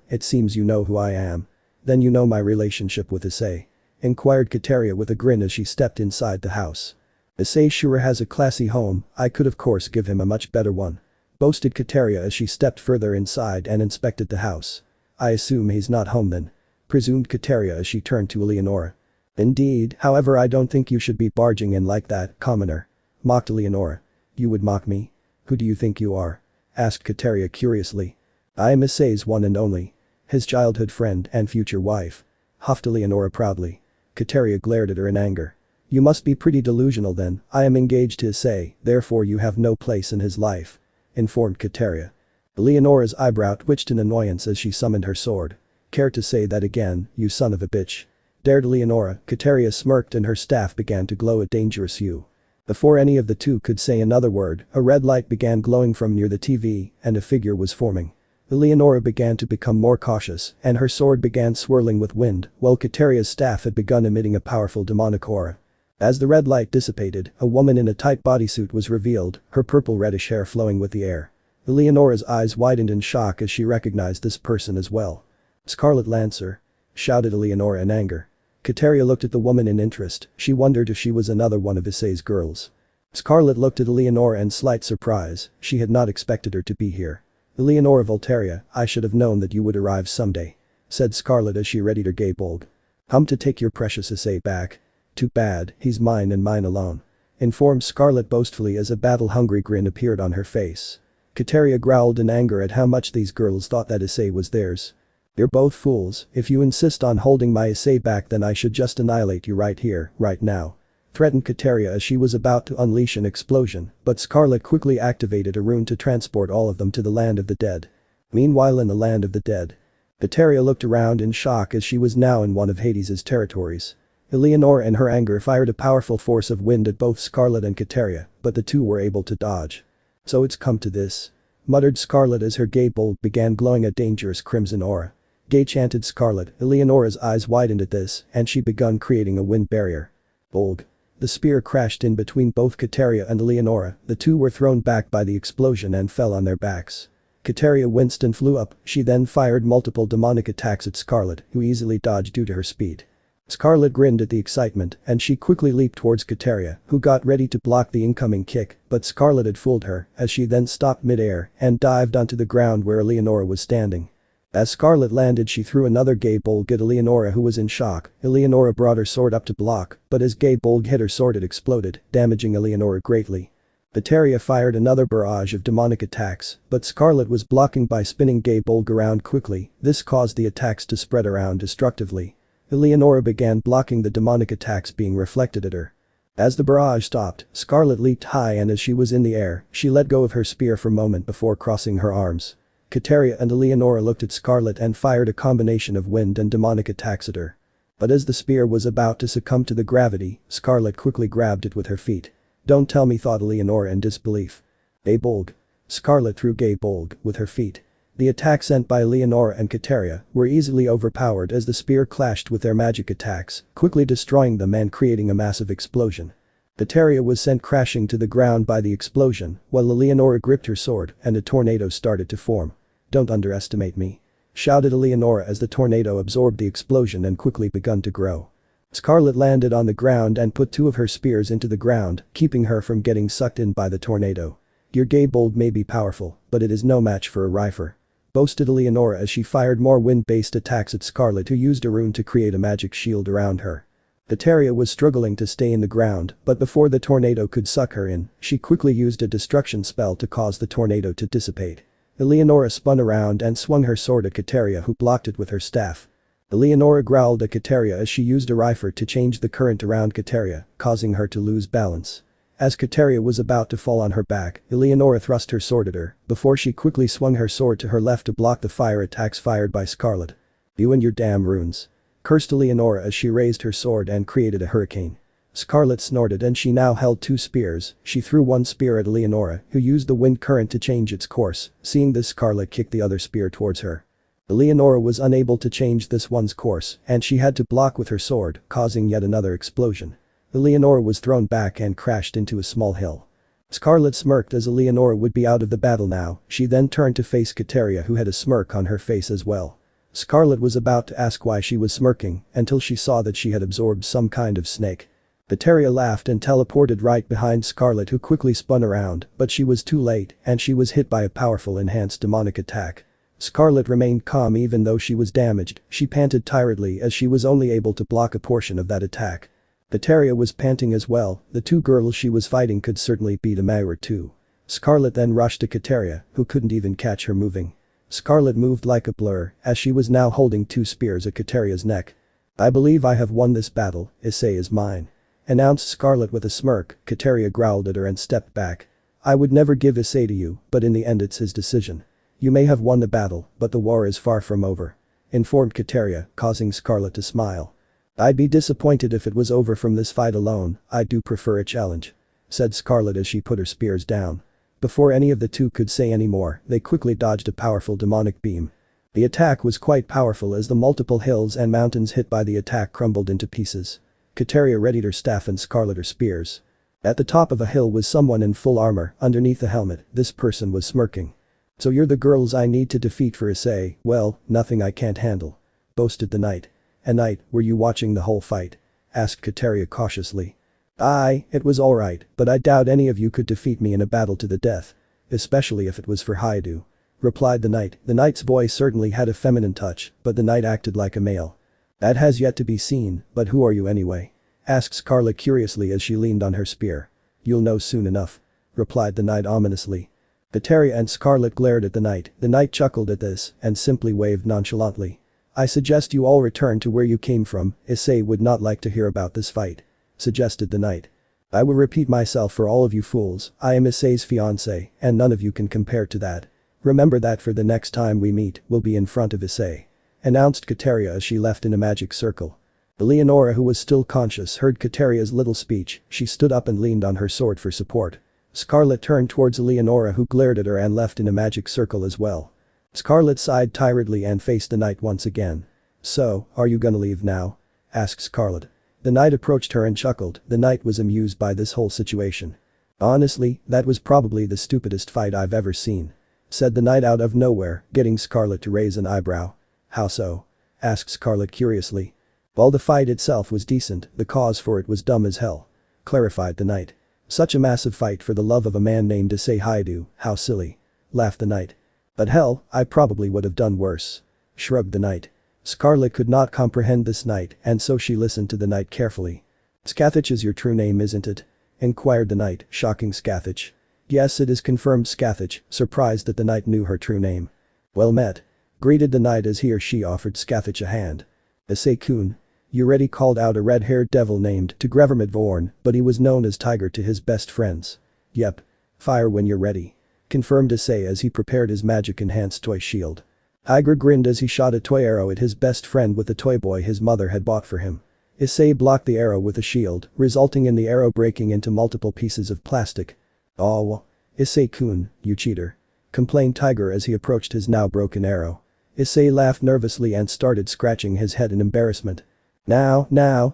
It seems you know who I am. Then you know my relationship with Issei. Inquired Katerea with a grin as she stepped inside the house. Issei sure has a classy home, I could of course give him a much better one. Boasted Katerea as she stepped further inside and inspected the house. I assume he's not home then. Presumed Katerea as she turned to Leonora. Indeed, however I don't think you should be barging in like that, commoner. Mocked Leonora. You would mock me? Who do you think you are? Asked Katerea curiously. I am Issei's one and only. His childhood friend and future wife. Huffed Leonora proudly. Katerea glared at her in anger. You must be pretty delusional then, I am engaged to Issei, therefore you have no place in his life. Informed Katerea. Leonora's eyebrow twitched in annoyance as she summoned her sword. Care to say that again, you son of a bitch? Dared Leonora, Katerea smirked and her staff began to glow a dangerous hue. Before any of the two could say another word, a red light began glowing from near the TV, and a figure was forming. Leonora began to become more cautious, and her sword began swirling with wind, while Katerea's staff had begun emitting a powerful demonic aura. As the red light dissipated, a woman in a tight bodysuit was revealed, her purple-reddish hair flowing with the air. Leonora's eyes widened in shock as she recognized this person as well. Scarlet Lancer. Shouted Leonora in anger. Katerea looked at the woman in interest, she wondered if she was another one of Issei's girls. Scarlet looked at Leonora in slight surprise, she had not expected her to be here. Leonora Voltaria, I should have known that you would arrive someday. Said Scarlet as she readied her gay bulb. Come to take your precious Issei back. Too bad, he's mine and mine alone. Informed Scarlet boastfully as a battle-hungry grin appeared on her face. Katerea growled in anger at how much these girls thought that Issei was theirs. You're both fools, if you insist on holding my Issei back then I should just annihilate you right here, right now. Threatened Katerea as she was about to unleash an explosion, but Scarlet quickly activated a rune to transport all of them to the land of the dead. Meanwhile in the land of the dead. Katerea looked around in shock as she was now in one of Hades's territories. Leonora in her anger fired a powerful force of wind at both Scarlet and Katerea, but the two were able to dodge. So it's come to this. Muttered Scarlet as her gay bulb began glowing a dangerous crimson aura. Gay chanted Scarlet, Leonora's eyes widened at this, and she begun creating a wind barrier. Bulg. The spear crashed in between both Katerea and Leonora, the two were thrown back by the explosion and fell on their backs. Katerea winced and flew up, she then fired multiple demonic attacks at Scarlet, who easily dodged due to her speed. Scarlet grinned at the excitement, and she quickly leaped towards Katerea, who got ready to block the incoming kick, but Scarlet had fooled her, as she then stopped mid-air and dived onto the ground where Leonora was standing. As Scarlet landed she threw another gay bulg at Leonora who was in shock. Leonora brought her sword up to block, but as gay bulg hit her sword it exploded, damaging Leonora greatly. Katerea fired another barrage of demonic attacks, but Scarlet was blocking by spinning gay bulg around quickly, this caused the attacks to spread around destructively. Leonora began blocking the demonic attacks being reflected at her. As the barrage stopped, Scarlet leaped high and as she was in the air, she let go of her spear for a moment before crossing her arms. Katerea and Leonora looked at Scarlet and fired a combination of wind and demonic attacks at her. But as the spear was about to succumb to the gravity, Scarlet quickly grabbed it with her feet. Don't tell me, thought Leonora in disbelief. Gay bulg. Scarlet threw gay bulg with her feet. The attacks sent by Leonora and Katerea were easily overpowered as the spear clashed with their magic attacks, quickly destroying them and creating a massive explosion. Katerea was sent crashing to the ground by the explosion, while Leonora gripped her sword and a tornado started to form. Don't underestimate me. Shouted Leonora as the tornado absorbed the explosion and quickly begun to grow. Scarlet landed on the ground and put two of her spears into the ground, keeping her from getting sucked in by the tornado. Your gay bulb may be powerful, but it is no match for a rifle. Boasted Leonora as she fired more wind-based attacks at Scarlet who used a rune to create a magic shield around her. Katerea was struggling to stay in the ground, but before the tornado could suck her in, she quickly used a destruction spell to cause the tornado to dissipate. Leonora spun around and swung her sword at Katerea who blocked it with her staff. Leonora growled at Katerea as she used a rifle to change the current around Katerea, causing her to lose balance. As Katerea was about to fall on her back, Leonora thrust her sword at her, before she quickly swung her sword to her left to block the fire attacks fired by Scarlet. You and your damn runes. Cursed Leonora as she raised her sword and created a hurricane. Scarlet snorted and she now held two spears, she threw one spear at Leonora, who used the wind current to change its course, seeing this Scarlet kicked the other spear towards her. Leonora was unable to change this one's course, and she had to block with her sword, causing yet another explosion. Leonora was thrown back and crashed into a small hill. Scarlet smirked as Leonora would be out of the battle now, she then turned to face Katerea who had a smirk on her face as well. Scarlet was about to ask why she was smirking until she saw that she had absorbed some kind of snake. Katerea laughed and teleported right behind Scarlet who quickly spun around, but she was too late and she was hit by a powerful enhanced demonic attack. Scarlet remained calm even though she was damaged, she panted tiredly as she was only able to block a portion of that attack. Katerea was panting as well, the two girls she was fighting could certainly beat a man or two. Scarlet then rushed to Katerea, who couldn't even catch her moving. Scarlet moved like a blur, as she was now holding two spears at Katerea's neck. "I believe I have won this battle, Issei is mine," announced Scarlet with a smirk. Katerea growled at her and stepped back. "I would never give Issei to you, but in the end it's his decision. You may have won the battle, but the war is far from over," informed Katerea, causing Scarlet to smile. "I'd be disappointed if it was over from this fight alone, I do prefer a challenge," said Scarlet as she put her spears down. Before any of the two could say any more, they quickly dodged a powerful demonic beam. The attack was quite powerful as the multiple hills and mountains hit by the attack crumbled into pieces. Katerea readied her staff and Scarlet her spears. At the top of a hill was someone in full armor, underneath the helmet, this person was smirking. "So you're the girls I need to defeat for Issei, well, nothing I can't handle," boasted the knight. "A knight, were you watching the whole fight?" asked Katerea cautiously. "Aye, it was alright, but I doubt any of you could defeat me in a battle to the death. Especially if it was for Hyoudou," replied the knight. The knight's voice certainly had a feminine touch, but the knight acted like a male. "That has yet to be seen, but who are you anyway?" asked Scarlet curiously as she leaned on her spear. "You'll know soon enough," replied the knight ominously. Katerea and Scarlet glared at the knight. The knight chuckled at this and simply waved nonchalantly. "I suggest you all return to where you came from, Issei would not like to hear about this fight," suggested the knight. "I will repeat myself for all of you fools, I am Issei's fiancé, and none of you can compare to that. Remember that for the next time we meet, we'll be in front of Issei," announced Katerea as she left in a magic circle. Leonora, who was still conscious, heard Katerea's little speech, she stood up and leaned on her sword for support. Scarlet turned towards Leonora who glared at her and left in a magic circle as well. Scarlet sighed tiredly and faced the knight once again. "So, are you gonna leave now?" asked Scarlet. The knight approached her and chuckled. The knight was amused by this whole situation. "Honestly, that was probably the stupidest fight I've ever seen," said the knight out of nowhere, getting Scarlet to raise an eyebrow. "How so?" asked Scarlet curiously. "Well, the fight itself was decent, the cause for it was dumb as hell," clarified the knight. "Such a massive fight for the love of a man named Issei Hyoudou, how silly," laughed the knight. "But hell, I probably would have done worse," shrugged the knight. Scarlet could not comprehend this knight and so she listened to the knight carefully. "Skathich is your true name, isn't it?" inquired the knight, shocking Skathich. "Yes, it is," confirmed Skathich, surprised that the knight knew her true name. "Well met," greeted the knight as he or she offered Skathich a hand. "Issei-kun. You ready?" called out a red-haired devil named Togrevamidvorn, but he was known as Tiger to his best friends. "Yep. Fire when you're ready," confirmed Issei as he prepared his magic-enhanced toy shield. Tiger grinned as he shot a toy arrow at his best friend with the toy boy his mother had bought for him. Issei blocked the arrow with a shield, resulting in the arrow breaking into multiple pieces of plastic. "Oh, Issei-kun, you cheater," complained Tiger as he approached his now broken arrow. Issei laughed nervously and started scratching his head in embarrassment. Now,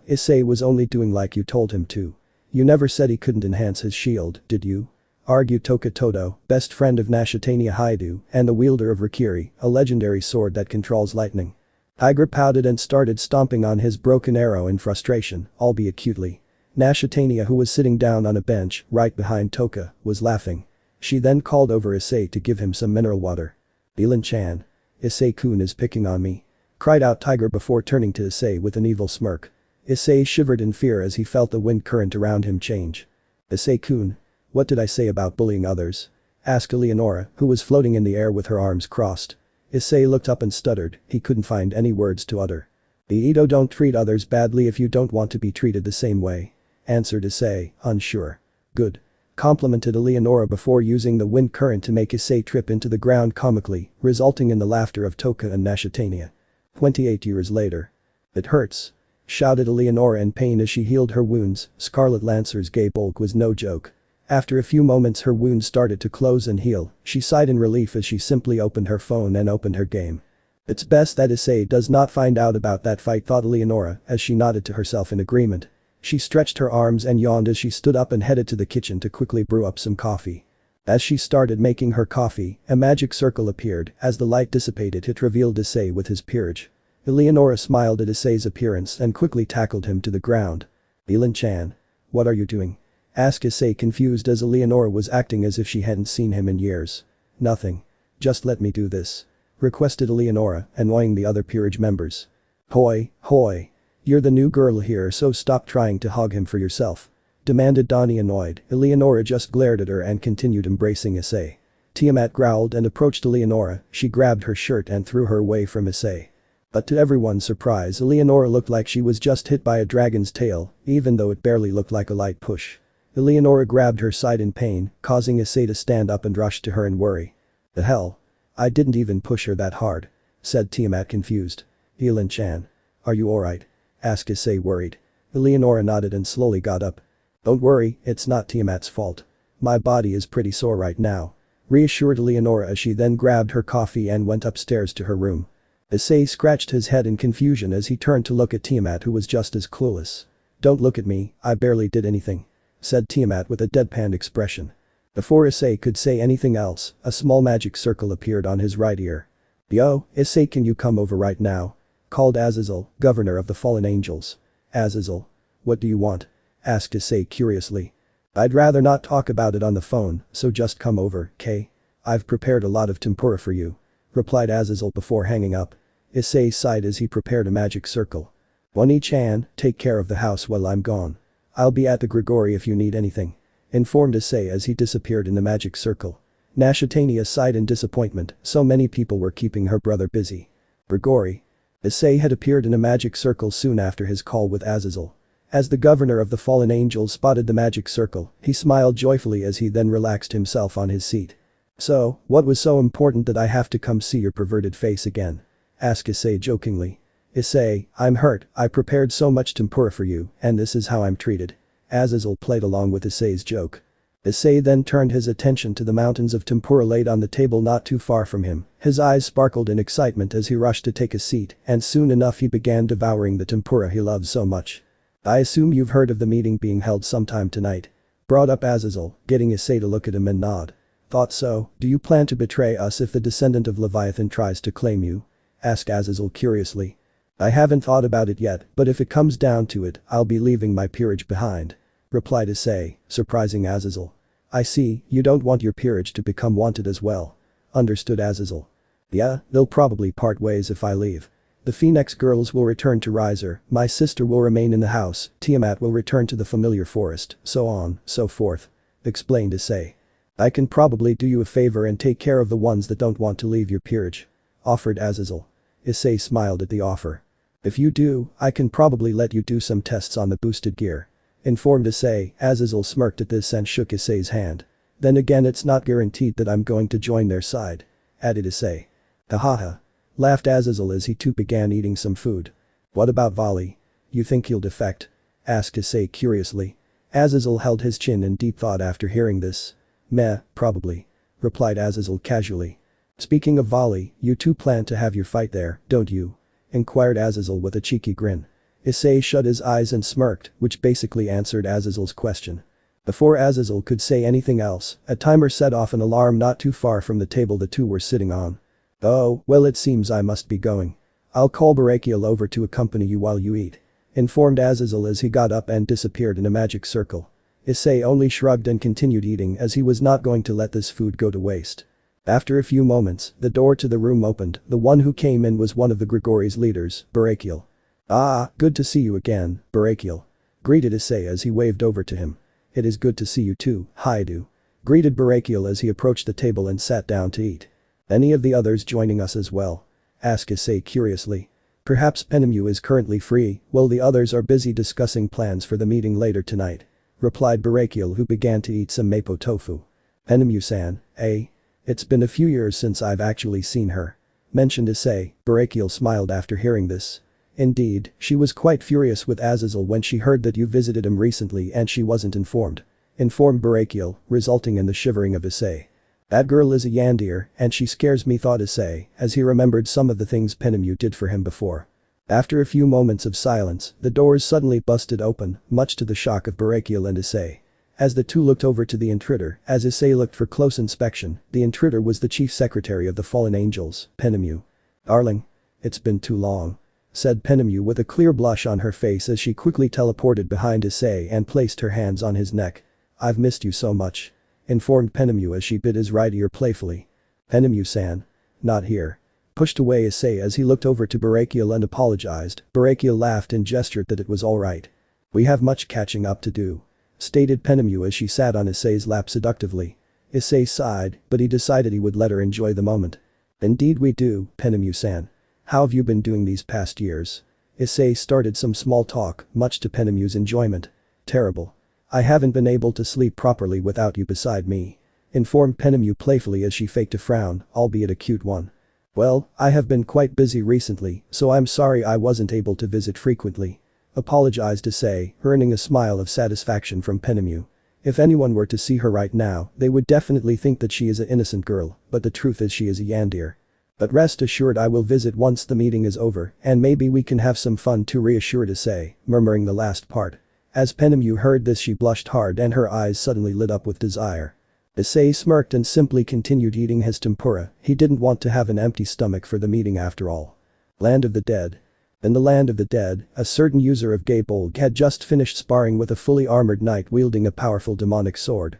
Issei was only doing like you told him to. You never said he couldn't enhance his shield, did you?" argued Tokatodo, best friend of Nashatania Hyoudou and the wielder of Rikiri, a legendary sword that controls lightning. Tiger pouted and started stomping on his broken arrow in frustration, albeit cutely. Nashatania, who was sitting down on a bench right behind Toka, was laughing. She then called over Issei to give him some mineral water. "Dylan-chan. Issei-kun is picking on me," cried out Tiger before turning to Issei with an evil smirk. Issei shivered in fear as he felt the wind current around him change. "Issei-kun. What did I say about bullying others?" asked Leonora, who was floating in the air with her arms crossed. Issei looked up and stuttered, he couldn't find any words to utter. "Hyoudou, don't treat others badly if you don't want to be treated the same way," answered Issei, unsure. "Good," complimented Leonora before using the wind current to make Issei trip into the ground comically, resulting in the laughter of Toka and Nashatania. 28 years later. "It hurts," shouted Leonora in pain as she healed her wounds. Scarlet Lancer's gay bulk was no joke. After a few moments her wounds started to close and heal, she sighed in relief as she simply opened her phone and opened her game. "It's best that Issei does not find out about that fight," thought Leonora as she nodded to herself in agreement. She stretched her arms and yawned as she stood up and headed to the kitchen to quickly brew up some coffee. As she started making her coffee, a magic circle appeared. As the light dissipated, it revealed Issei with his peerage. Leonora smiled at Issei's appearance and quickly tackled him to the ground. "Elin-chan. What are you doing?" asked Issei, confused as Leonora was acting as if she hadn't seen him in years. "Nothing. Just let me do this," requested Leonora, annoying the other peerage members. "Hoi, hoi. You're the new girl here, so stop trying to hog him for yourself," demanded Donnie, annoyed. Leonora just glared at her and continued embracing Issei. Tiamat growled and approached Leonora. She grabbed her shirt and threw her away from Issei. But to everyone's surprise, Leonora looked like she was just hit by a dragon's tail, even though it barely looked like a light push. Leonora grabbed her side in pain, causing Issei to stand up and rush to her in worry. "The hell? I didn't even push her that hard," said Tiamat, confused. "Elin-chan. Are you alright?" asked Issei, worried. Leonora nodded and slowly got up. "Don't worry, it's not Tiamat's fault. My body is pretty sore right now," reassured Leonora as she then grabbed her coffee and went upstairs to her room. Issei scratched his head in confusion as he turned to look at Tiamat, who was just as clueless. "Don't look at me, I barely did anything," said Tiamat with a deadpan expression. Before Issei could say anything else, a small magic circle appeared on his right ear. "Yo, Issei, can you come over right now?" called Azazel, governor of the fallen angels. "Azazel. What do you want?" asked Issei curiously. "I'd rather not talk about it on the phone, so just come over, K. I've prepared a lot of tempura for you," replied Azazel before hanging up. Issei sighed as he prepared a magic circle. "Oni-chan, take care of the house while I'm gone. I'll be at the Grigori if you need anything," informed Issei as he disappeared in the magic circle. Nashatania sighed in disappointment, so many people were keeping her brother busy. Grigori. Issei had appeared in a magic circle soon after his call with Azazel. As the governor of the fallen angels spotted the magic circle, he smiled joyfully as he then relaxed himself on his seat. "So, what was so important that I have to come see your perverted face again?" asked Issei jokingly. "Issei, I'm hurt, I prepared so much tempura for you, and this is how I'm treated." Azazel played along with Issei's joke. Issei then turned his attention to the mountains of tempura laid on the table not too far from him. His eyes sparkled in excitement as he rushed to take a seat, and soon enough he began devouring the tempura he loved so much. "I assume you've heard of the meeting being held sometime tonight?" brought up Azazel, getting Issei to look at him and nod. "Thought so. Do you plan to betray us if the descendant of Leviathan tries to claim you?" asked Azazel curiously. "I haven't thought about it yet, but if it comes down to it, I'll be leaving my peerage behind," replied Issei, surprising Azazel. "I see, you don't want your peerage to become wanted as well." Understood Azazel. "Yeah, they'll probably part ways if I leave. The Phoenix girls will return to Riser, my sister will remain in the house, Tiamat will return to the familiar forest, so on, so forth," explained Issei. "I can probably do you a favor and take care of the ones that don't want to leave your peerage," offered Azazel. Issei smiled at the offer. "If you do, I can probably let you do some tests on the boosted gear," informed Issei. Azazel smirked at this and shook Issei's hand. "Then again, it's not guaranteed that I'm going to join their side," added Issei. "Hahaha," laughed Azazel as he too began eating some food. "What about Vali? You think he'll defect?" asked Issei curiously. Azazel held his chin in deep thought after hearing this. "Meh, probably," replied Azazel casually. "Speaking of Vali, you two plan to have your fight there, don't you?" inquired Azazel with a cheeky grin. Issei shut his eyes and smirked, which basically answered Azazel's question. Before Azazel could say anything else, a timer set off an alarm not too far from the table the two were sitting on. "Oh, well, it seems I must be going. I'll call Barakiel over to accompany you while you eat," informed Azazel as he got up and disappeared in a magic circle. Issei only shrugged and continued eating as he was not going to let this food go to waste. After a few moments, the door to the room opened. The one who came in was one of the Grigori's leaders, Barakiel. "Ah, good to see you again, Barakiel," greeted Issei as he waved over to him. "It is good to see you too, Hyoudou," greeted Barakiel as he approached the table and sat down to eat. "Any of the others joining us as well?" asked Issei curiously. "Perhaps Penemu is currently free, while the others are busy discussing plans for the meeting later tonight," replied Barakiel, who began to eat some mapo tofu. "Penemu-san, eh? It's been a few years since I've actually seen her," mentioned Issei. Barakiel smiled after hearing this. "Indeed, she was quite furious with Azazel when she heard that you visited him recently and she wasn't informed," informed Barakiel, resulting in the shivering of Issei. "That girl is a yandere and she scares me," thought Issei, as he remembered some of the things Penemu did for him before. After a few moments of silence, the doors suddenly busted open, much to the shock of Barakiel and Issei. As the two looked over to the intruder, as Issei looked for close inspection, the intruder was the chief secretary of the fallen angels, Penemu. "Darling. It's been too long," said Penemu with a clear blush on her face as she quickly teleported behind Issei and placed her hands on his neck. "I've missed you so much," informed Penemu as she bit his right ear playfully. "Penemu-san. Not here." Pushed away Issei as he looked over to Barakiel and apologized. Barakiel laughed and gestured that it was alright. "We have much catching up to do," stated Penemu as she sat on Issei's lap seductively. Issei sighed, but he decided he would let her enjoy the moment. "Indeed we do, Penemu-san. How have you been doing these past years?" Issei started some small talk, much to Penemu's enjoyment. "Terrible. I haven't been able to sleep properly without you beside me," informed Penemu playfully as she faked a frown, albeit a cute one. "Well, I have been quite busy recently, so I'm sorry I wasn't able to visit frequently," apologized Issei, earning a smile of satisfaction from Penemu. If anyone were to see her right now, they would definitely think that she is an innocent girl, but the truth is she is a yandere. "But rest assured I will visit once the meeting is over, and maybe we can have some fun too," reassured Issei, murmuring the last part. As Penemu heard this she blushed hard and her eyes suddenly lit up with desire. Issei smirked and simply continued eating his tempura. He didn't want to have an empty stomach for the meeting after all. Land of the Dead. In the Land of the Dead, a certain user of Gabolg had just finished sparring with a fully armored knight wielding a powerful demonic sword.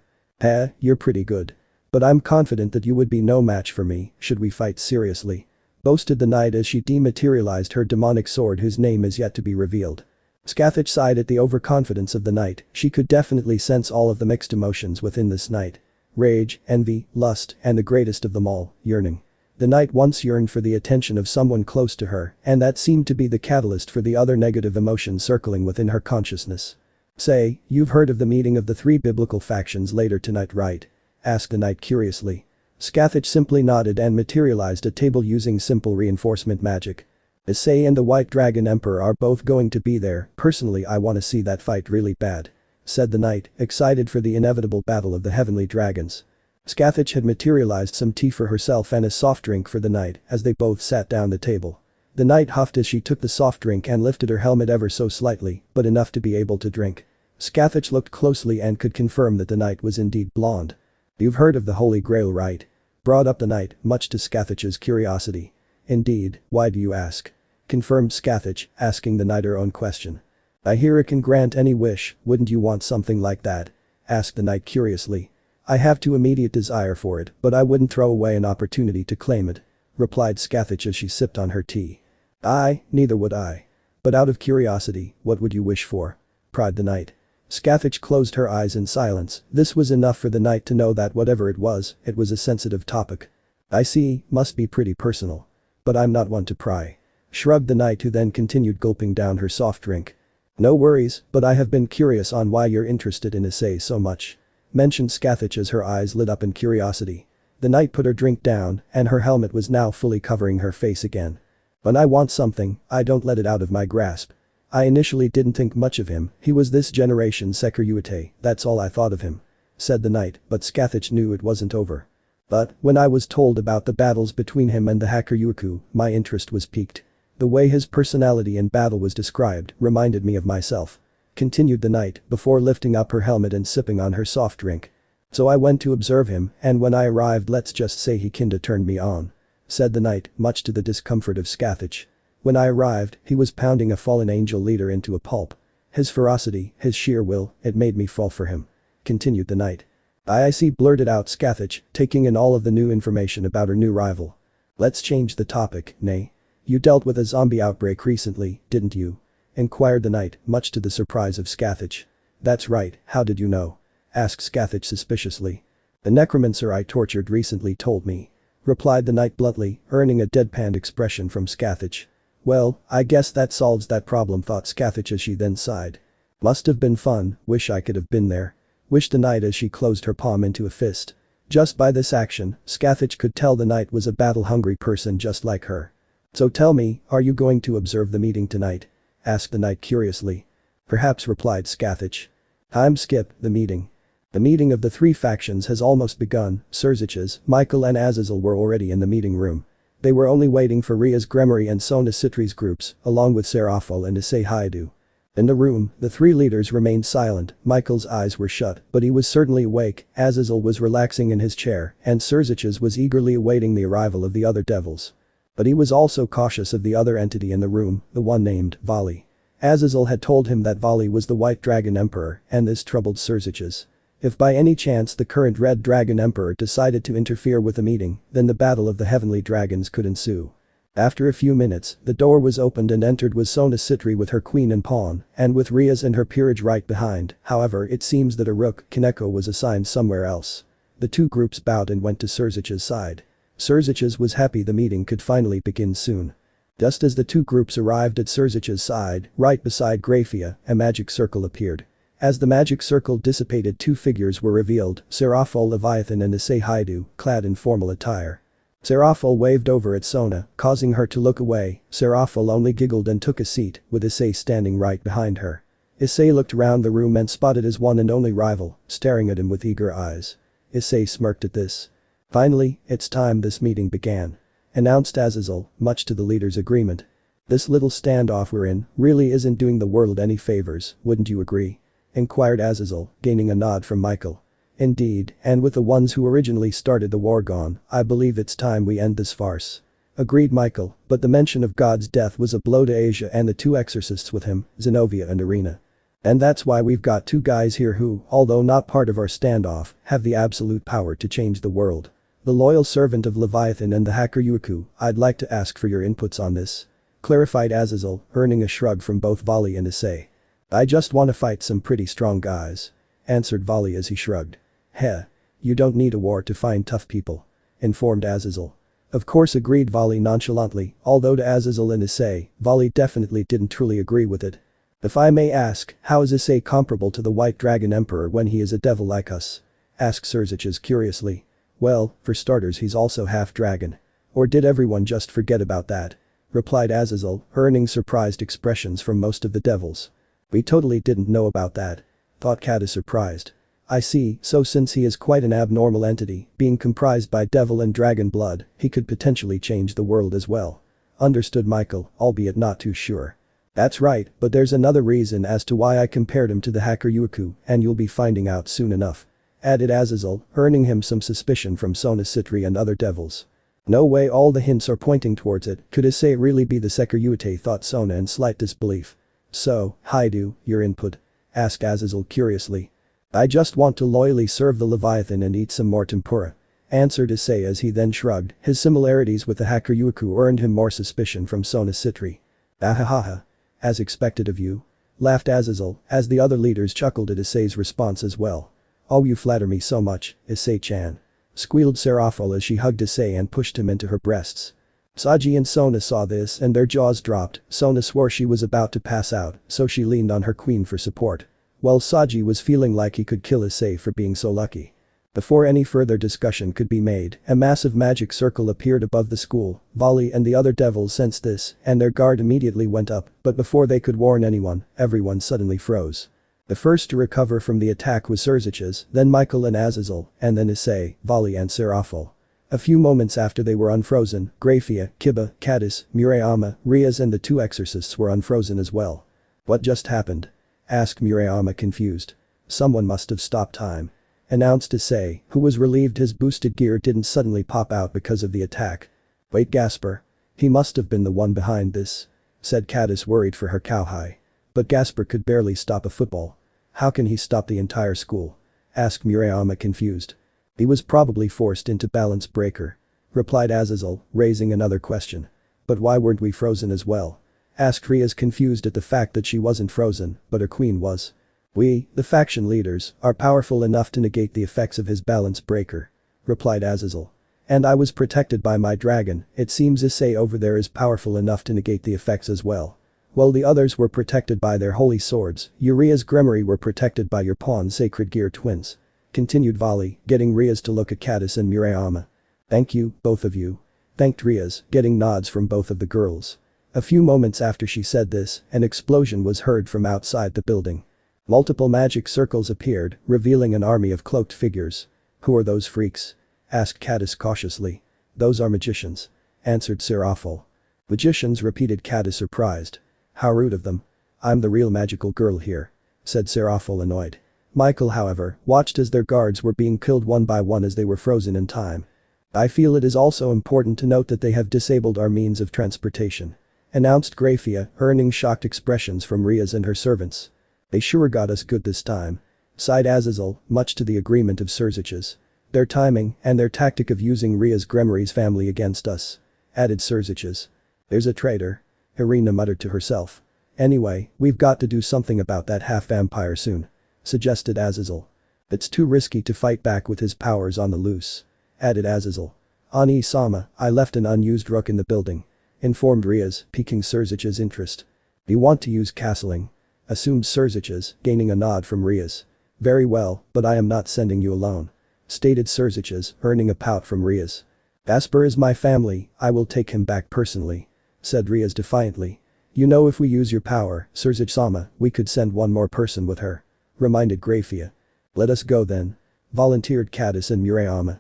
You're pretty good. But I'm confident that you would be no match for me, should we fight seriously," boasted the knight as she dematerialized her demonic sword whose name is yet to be revealed. Scathach sighed at the overconfidence of the knight. She could definitely sense all of the mixed emotions within this knight. Rage, envy, lust, and the greatest of them all, yearning. The knight once yearned for the attention of someone close to her, and that seemed to be the catalyst for the other negative emotions circling within her consciousness. "Say, you've heard of the meeting of the three biblical factions later tonight, right?" asked the knight curiously. Scathach simply nodded and materialized a table using simple reinforcement magic. "Issei and the White Dragon Emperor are both going to be there. Personally I want to see that fight really bad," said the knight, excited for the inevitable battle of the heavenly dragons. Scathach had materialized some tea for herself and a soft drink for the knight as they both sat down the table. The knight huffed as she took the soft drink and lifted her helmet ever so slightly, but enough to be able to drink. Scathach looked closely and could confirm that the knight was indeed blonde. "You've heard of the Holy Grail, right?" brought up the knight, much to Scathach's curiosity. "Indeed, why do you ask?" confirmed Scathach, asking the knight her own question. "I hear it can grant any wish, wouldn't you want something like that?" asked the knight curiously. "I have too immediate desire for it, but I wouldn't throw away an opportunity to claim it," replied Scathach as she sipped on her tea. Neither would I. But out of curiosity, what would you wish for?" cried the knight. Scathach closed her eyes in silence. This was enough for the knight to know that whatever it was a sensitive topic. "I see, must be pretty personal. But I'm not one to pry," shrugged the knight, who then continued gulping down her soft drink. "No worries, but I have been curious on why you're interested in Issei so much," mentioned Scathach as her eyes lit up in curiosity. The knight put her drink down, and her helmet was now fully covering her face again. "When I want something, I don't let it out of my grasp. I initially didn't think much of him, he was this generation's Hyoudou, that's all I thought of him," said the knight, but Scathach knew it wasn't over. "But, when I was told about the battles between him and the Hyoudou, my interest was piqued. The way his personality in battle was described reminded me of myself," continued the knight before lifting up her helmet and sipping on her soft drink. "So I went to observe him, and when I arrived, let's just say he kinda turned me on," said the knight, much to the discomfort of Scathach. "When I arrived, he was pounding a fallen angel leader into a pulp. His ferocity, his sheer will, it made me fall for him," continued the knight. "I see," blurted out Scathach, taking in all of the new information about her new rival. "Let's change the topic, nay. You dealt with a zombie outbreak recently, didn't you?" inquired the knight, much to the surprise of Scathach. "That's right, how did you know?" asked Scathach suspiciously. "The necromancer I tortured recently told me," replied the knight bluntly, earning a deadpanned expression from Scathach. "Well, I guess that solves that problem," thought Scathach as she then sighed. "Must have been fun, wish I could have been there," wished the knight as she closed her palm into a fist. Just by this action, Scathach could tell the knight was a battle-hungry person just like her. "So tell me, are you going to observe the meeting tonight?" asked the knight curiously. "Perhaps," replied Scathach. "Time skip, the meeting. The meeting of the three factions has almost begun." Serziches, Michael and Azazel were already in the meeting room. They were only waiting for Ria's Gremory and Sona Citri's groups, along with Serafal and Issei Hyoudou. In the room, the three leaders remained silent. Michael's eyes were shut, but he was certainly awake. Azazel was relaxing in his chair, and Xerxes was eagerly awaiting the arrival of the other devils. But he was also cautious of the other entity in the room, the one named Vali. Azazel had told him that Vali was the White Dragon Emperor, and this troubled Xerxes. If by any chance the current Red Dragon Emperor decided to interfere with the meeting, then the battle of the Heavenly Dragons could ensue. After a few minutes, the door was opened and entered was Sona Citri with her queen and pawn, and with Rias and her peerage right behind. However, it seems that a rook, Kaneko, was assigned somewhere else. The two groups bowed and went to Xerxes' side. Xerxes was happy the meeting could finally begin soon. Just as the two groups arrived at Xerxes' side, right beside Graphia, a magic circle appeared. As the magic circle dissipated, two figures were revealed, Serafal Leviathan and Issei Hyoudou, clad in formal attire. Serafal waved over at Sona, causing her to look away. Serafal only giggled and took a seat, with Issei standing right behind her. Issei looked around the room and spotted his one and only rival, staring at him with eager eyes. Issei smirked at this. Finally, it's time. This meeting began. Announced Azazel, much to the leader's agreement. This little standoff we're in really isn't doing the world any favors, wouldn't you agree? Inquired Azazel, gaining a nod from Michael. Indeed, and with the ones who originally started the war gone, I believe it's time we end this farce. Agreed Michael, but the mention of God's death was a blow to Asia and the two exorcists with him, Zenobia and Irina. And that's why we've got two guys here who, although not part of our standoff, have the absolute power to change the world. The loyal servant of Leviathan and the hacker Hyoudou. I'd like to ask for your inputs on this. Clarified Azazel, earning a shrug from both Vali and Issei. I just want to fight some pretty strong guys. Answered Vali as he shrugged. Heh. You don't need a war to find tough people. Informed Azazel. Of course, agreed Vali nonchalantly, although to Azazel and Issei, Vali definitely didn't truly agree with it. If I may ask, how is Issei comparable to the White Dragon Emperor when he is a devil like us? Asked Xerxes curiously. Well, for starters he's also half dragon. Or did everyone just forget about that? Replied Azazel, earning surprised expressions from most of the devils. We totally didn't know about that. Thought Katerea surprised. I see, so since he is quite an abnormal entity, being comprised by devil and dragon blood, he could potentially change the world as well. Understood Michael, albeit not too sure. That's right, but there's another reason as to why I compared him to the hacker Hyoudou, and you'll be finding out soon enough. Added Azazel, earning him some suspicion from Sona Citri and other devils. No way, all the hints are pointing towards it. Could Issei really be the Seker Hyoudou, thought Sona in slight disbelief. So, Hyoudou, your input? Asked Azazel curiously. I just want to loyally serve the Leviathan and eat some more tempura. Answered Issei as he then shrugged. His similarities with the hacker Hyoudou earned him more suspicion from Sona Citri. Ahahaha. As expected of you. Laughed Azazel, as the other leaders chuckled at Issei's response as well. Oh, you flatter me so much, Issei-chan. Squealed Serafal as she hugged Issei and pushed him into her breasts. Saji and Sona saw this and their jaws dropped. Sona swore she was about to pass out, so she leaned on her queen for support. While Saji was feeling like he could kill Issei for being so lucky. Before any further discussion could be made, a massive magic circle appeared above the school. Vali and the other devils sensed this, and their guard immediately went up, but before they could warn anyone, everyone suddenly froze. The first to recover from the attack was Xerxes, then Michael and Azazel, and then Issei, Vali and Serafal. A few moments after they were unfrozen, Graphia, Kiba, Katerea, Murayama, Rias and the two exorcists were unfrozen as well. What just happened? Asked Murayama confused. Someone must have stopped time. Announced Issei, who was relieved his boosted gear didn't suddenly pop out because of the attack. Wait, Gasper. He must have been the one behind this. Said Katerea, worried for her cowhide. But Gasper could barely stop a football. How can he stop the entire school? Asked Murayama confused. He was probably forced into balance breaker. Replied Azazel, raising another question. But why weren't we frozen as well? Asked Rias, confused at the fact that she wasn't frozen, but her queen was. We, the faction leaders, are powerful enough to negate the effects of his balance breaker. Replied Azazel. And I was protected by my dragon. It seems Issei over there is powerful enough to negate the effects as well. While the others were protected by their holy swords, Ria's Gremory were protected by your pawn sacred gear twins. Continued Vali, getting Rias to look at Katerea and Murayama. Thank you, both of you. Thanked Rias, getting nods from both of the girls. A few moments after she said this, an explosion was heard from outside the building. Multiple magic circles appeared, revealing an army of cloaked figures. Who are those freaks? Asked Katerea cautiously. Those are magicians. answered Seraphil. Magicians, repeated Kata, surprised. How rude of them. I'm the real magical girl here, said Seraphil, annoyed. Michael, however, watched as their guards were being killed one by one as they were frozen in time. I feel it is also important to note that they have disabled our means of transportation, announced Grafia, earning shocked expressions from Riaz and her servants. They sure got us good this time, sighed Azazel, much to the agreement of Surzich's. Their timing and their tactic of using Riaz Gremry's family against us, added Surzich's. There's a traitor, Irina muttered to herself. Anyway, we've got to do something about that half-vampire soon, suggested Azazel. It's too risky to fight back with his powers on the loose, added Azazel. Ani-sama, I left an unused rook in the building, informed Riaz, piquing Surzich's interest. You want to use castling? Assumed Surzich's, gaining a nod from Riaz. Very well, but I am not sending you alone, stated Surzich's, earning a pout from Riaz. Asper is my family, I will take him back personally, said Riaz defiantly. You know, if we use your power, Surzich-sama, we could send one more person with her, reminded Grafia. Let us go then, volunteered Katis and Murayama.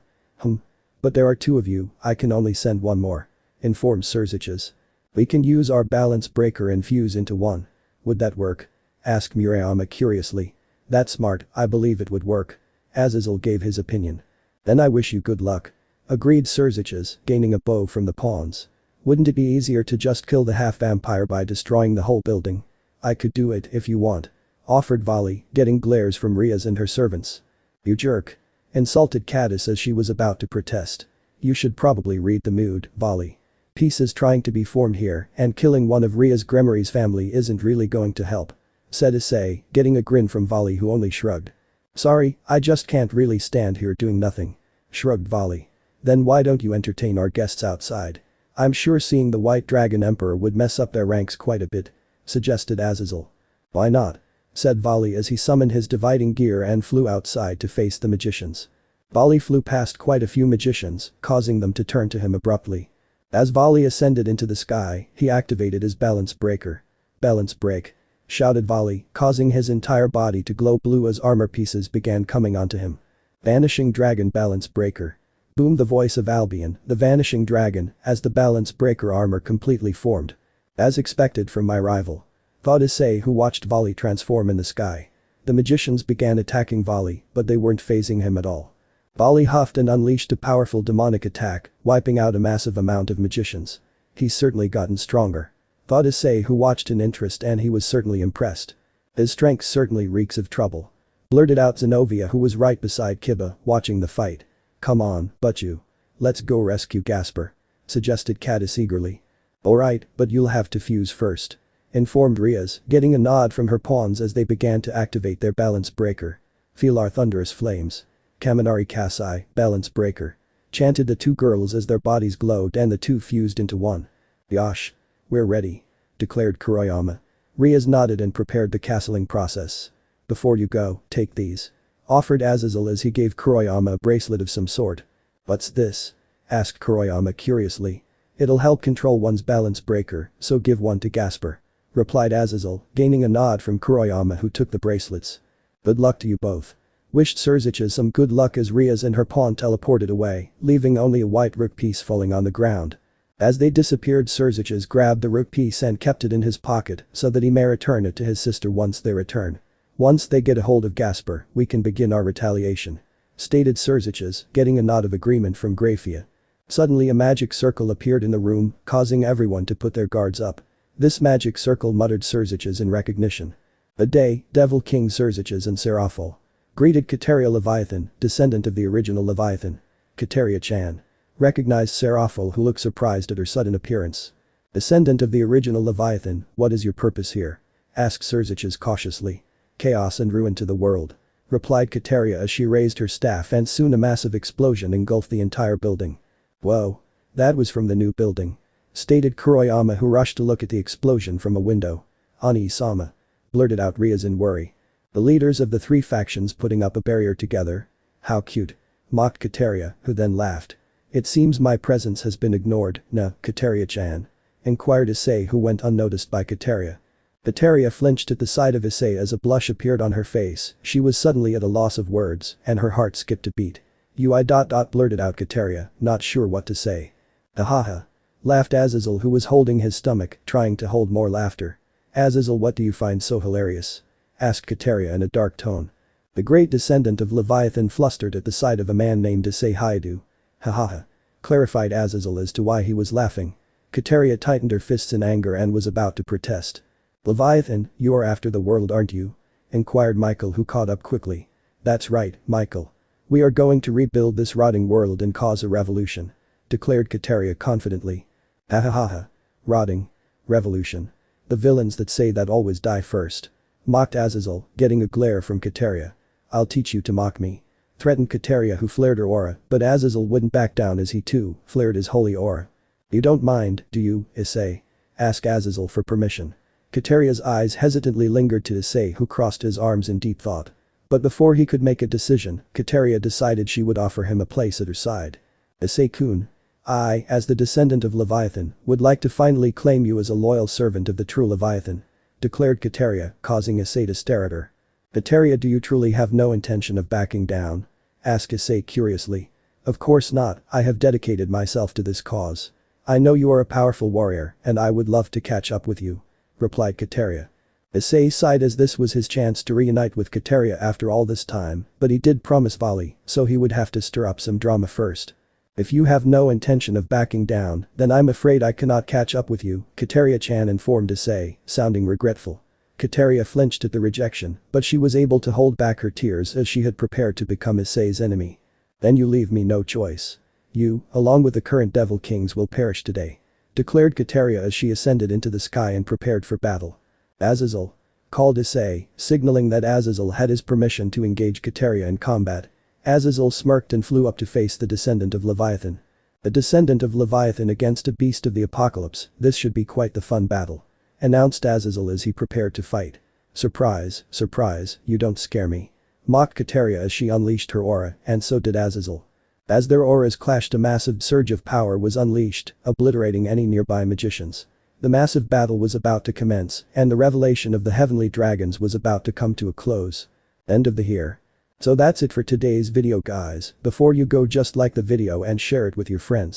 But there are two of you, I can only send one more, informed Surzich's. We can use our balance breaker and fuse into one. Would that work? Asked Murayama curiously. That's smart, I believe it would work. Azazel gave his opinion. Then I wish you good luck, agreed Surzich's, gaining a bow from the pawns. Wouldn't it be easier to just kill the half-vampire by destroying the whole building? I could do it if you want, offered Vali, getting glares from Riaz and her servants. You jerk, insulted Katis as she was about to protest. You should probably read the mood, Vali. Pieces trying to be formed here and killing one of Riaz Gremry's family isn't really going to help, said Issei, getting a grin from Vali, who only shrugged. Sorry, I just can't really stand here doing nothing, shrugged Vali. Then why don't you entertain our guests outside? I'm sure seeing the White Dragon Emperor would mess up their ranks quite a bit, suggested Azazel. Why not? Said Vali as he summoned his dividing gear and flew outside to face the magicians. Vali flew past quite a few magicians, causing them to turn to him abruptly. As Vali ascended into the sky, he activated his balance breaker. Balance break, shouted Vali, causing his entire body to glow blue as armor pieces began coming onto him. Vanishing Dragon Balance Breaker. Boomed the voice of Albion, the vanishing dragon, as the balance breaker armor completely formed. As expected from my rival, thought Issei, who watched Vali transform in the sky. The magicians began attacking Vali, but they weren't phasing him at all. Vali huffed and unleashed a powerful demonic attack, wiping out a massive amount of magicians. He's certainly gotten stronger, thought Issei, who watched in interest, and he was certainly impressed. His strength certainly reeks of trouble, blurted out Zenobia, who was right beside Kiba, watching the fight. Come on, Butchu. Let's go rescue Gasper, suggested Katis eagerly. Alright, but you'll have to fuse first, informed Riaz, getting a nod from her pawns as they began to activate their balance breaker. Feel our thunderous flames. Kaminari Kasai, balance breaker, chanted the two girls as their bodies glowed and the two fused into one. Yosh. We're ready, declared Kuroyama. Riaz nodded and prepared the castling process. Before you go, take these, offered Azazel as he gave Kuroyama a bracelet of some sort. What's this? Asked Kuroyama curiously. It'll help control one's balance breaker, so give one to Gasper, replied Azazel, gaining a nod from Kuroyama, who took the bracelets. Good luck to you both, wished Surzicha some good luck as Riaz and her pawn teleported away, leaving only a white rook piece falling on the ground. As they disappeared, Surzicha grabbed the rook piece and kept it in his pocket so that he may return it to his sister once they return. Once they get a hold of Gasper, we can begin our retaliation, stated Surzicha, getting a nod of agreement from Grafia. Suddenly a magic circle appeared in the room, causing everyone to put their guards up. This magic circle, muttered Surzicha in recognition. "Good day, Devil King Surzicha and Seraphil," greeted Katerea Leviathan, descendant of the original Leviathan. Katerea-chan, recognized Seraphil, who looked surprised at her sudden appearance. "Descendant of the original Leviathan, what is your purpose here?" asked Surzicha cautiously. "Chaos and ruin to the world," replied Katerea as she raised her staff, and soon a massive explosion engulfed the entire building. "Whoa. That was from the new building," stated Kuroyama, who rushed to look at the explosion from a window. "Ani-sama," blurted out Riaz in worry. "The leaders of the three factions putting up a barrier together? How cute," mocked Katerea, who then laughed. "It seems my presence has been ignored, nah, Katerea-chan?" inquired Issei, who went unnoticed by Katerea. Katerea flinched at the sight of Issei as a blush appeared on her face. She was suddenly at a loss of words, and her heart skipped a beat. "blurted out Katerea, not sure what to say. "Ahaha. Laughed Azazel, who was holding his stomach, trying to hold more laughter. Azazel, what do you find so hilarious? Asked Katerea in a dark tone. The great descendant of Leviathan flustered at the sight of a man named Issei Hyoudou. Ha, clarified Azazel as to why he was laughing. Katerea tightened her fists in anger and was about to protest. Leviathan, you are after the world, aren't you? Inquired Michael, who caught up quickly. That's right, Michael. We are going to rebuild this rotting world and cause a revolution. Declared Katerea confidently. Ha. Rotting. Revolution. The villains that say that always die first. Mocked Azazel, getting a glare from Katerea. I'll teach you to mock me. Threatened Katerea, who flared her aura, but Azazel wouldn't back down as he too flared his holy aura. You don't mind, do you, Issei? Asked Azazel for permission. Katerea's eyes hesitantly lingered to Issei, who crossed his arms in deep thought. But before he could make a decision, Katerea decided she would offer him a place at her side. Issei-kun. I, as the descendant of Leviathan, would like to finally claim you as a loyal servant of the true Leviathan. Declared Katerea, causing Issei to stare at her. Katerea, do you truly have no intention of backing down? Asked Issei curiously. Of course not, I have dedicated myself to this cause. I know you are a powerful warrior and I would love to catch up with you. Replied Katerea. Issei sighed as this was his chance to reunite with Katerea after all this time, but he did promise Vali, so he would have to stir up some drama first. If you have no intention of backing down, then I'm afraid I cannot catch up with you, Katerea-chan informed Issei, sounding regretful. Katerea flinched at the rejection, but she was able to hold back her tears as she had prepared to become Issei's enemy. Then you leave me no choice. You, along with the current Devil Kings, will perish today. Declared Katerea as she ascended into the sky and prepared for battle. Azazel. Called Issei, signaling that Azazel had his permission to engage Katerea in combat. Azazel smirked and flew up to face the descendant of Leviathan. The descendant of Leviathan against a beast of the apocalypse, this should be quite the fun battle. Announced Azazel as he prepared to fight. Surprise, you don't scare me. Mocked Katerea as she unleashed her aura, and so did Azazel. As their auras clashed, a massive surge of power was unleashed, obliterating any nearby magicians. The massive battle was about to commence, and the revelation of the heavenly dragons was about to come to a close. End of the here. So that's it for today's video, guys. Before you go, just like the video and share it with your friends.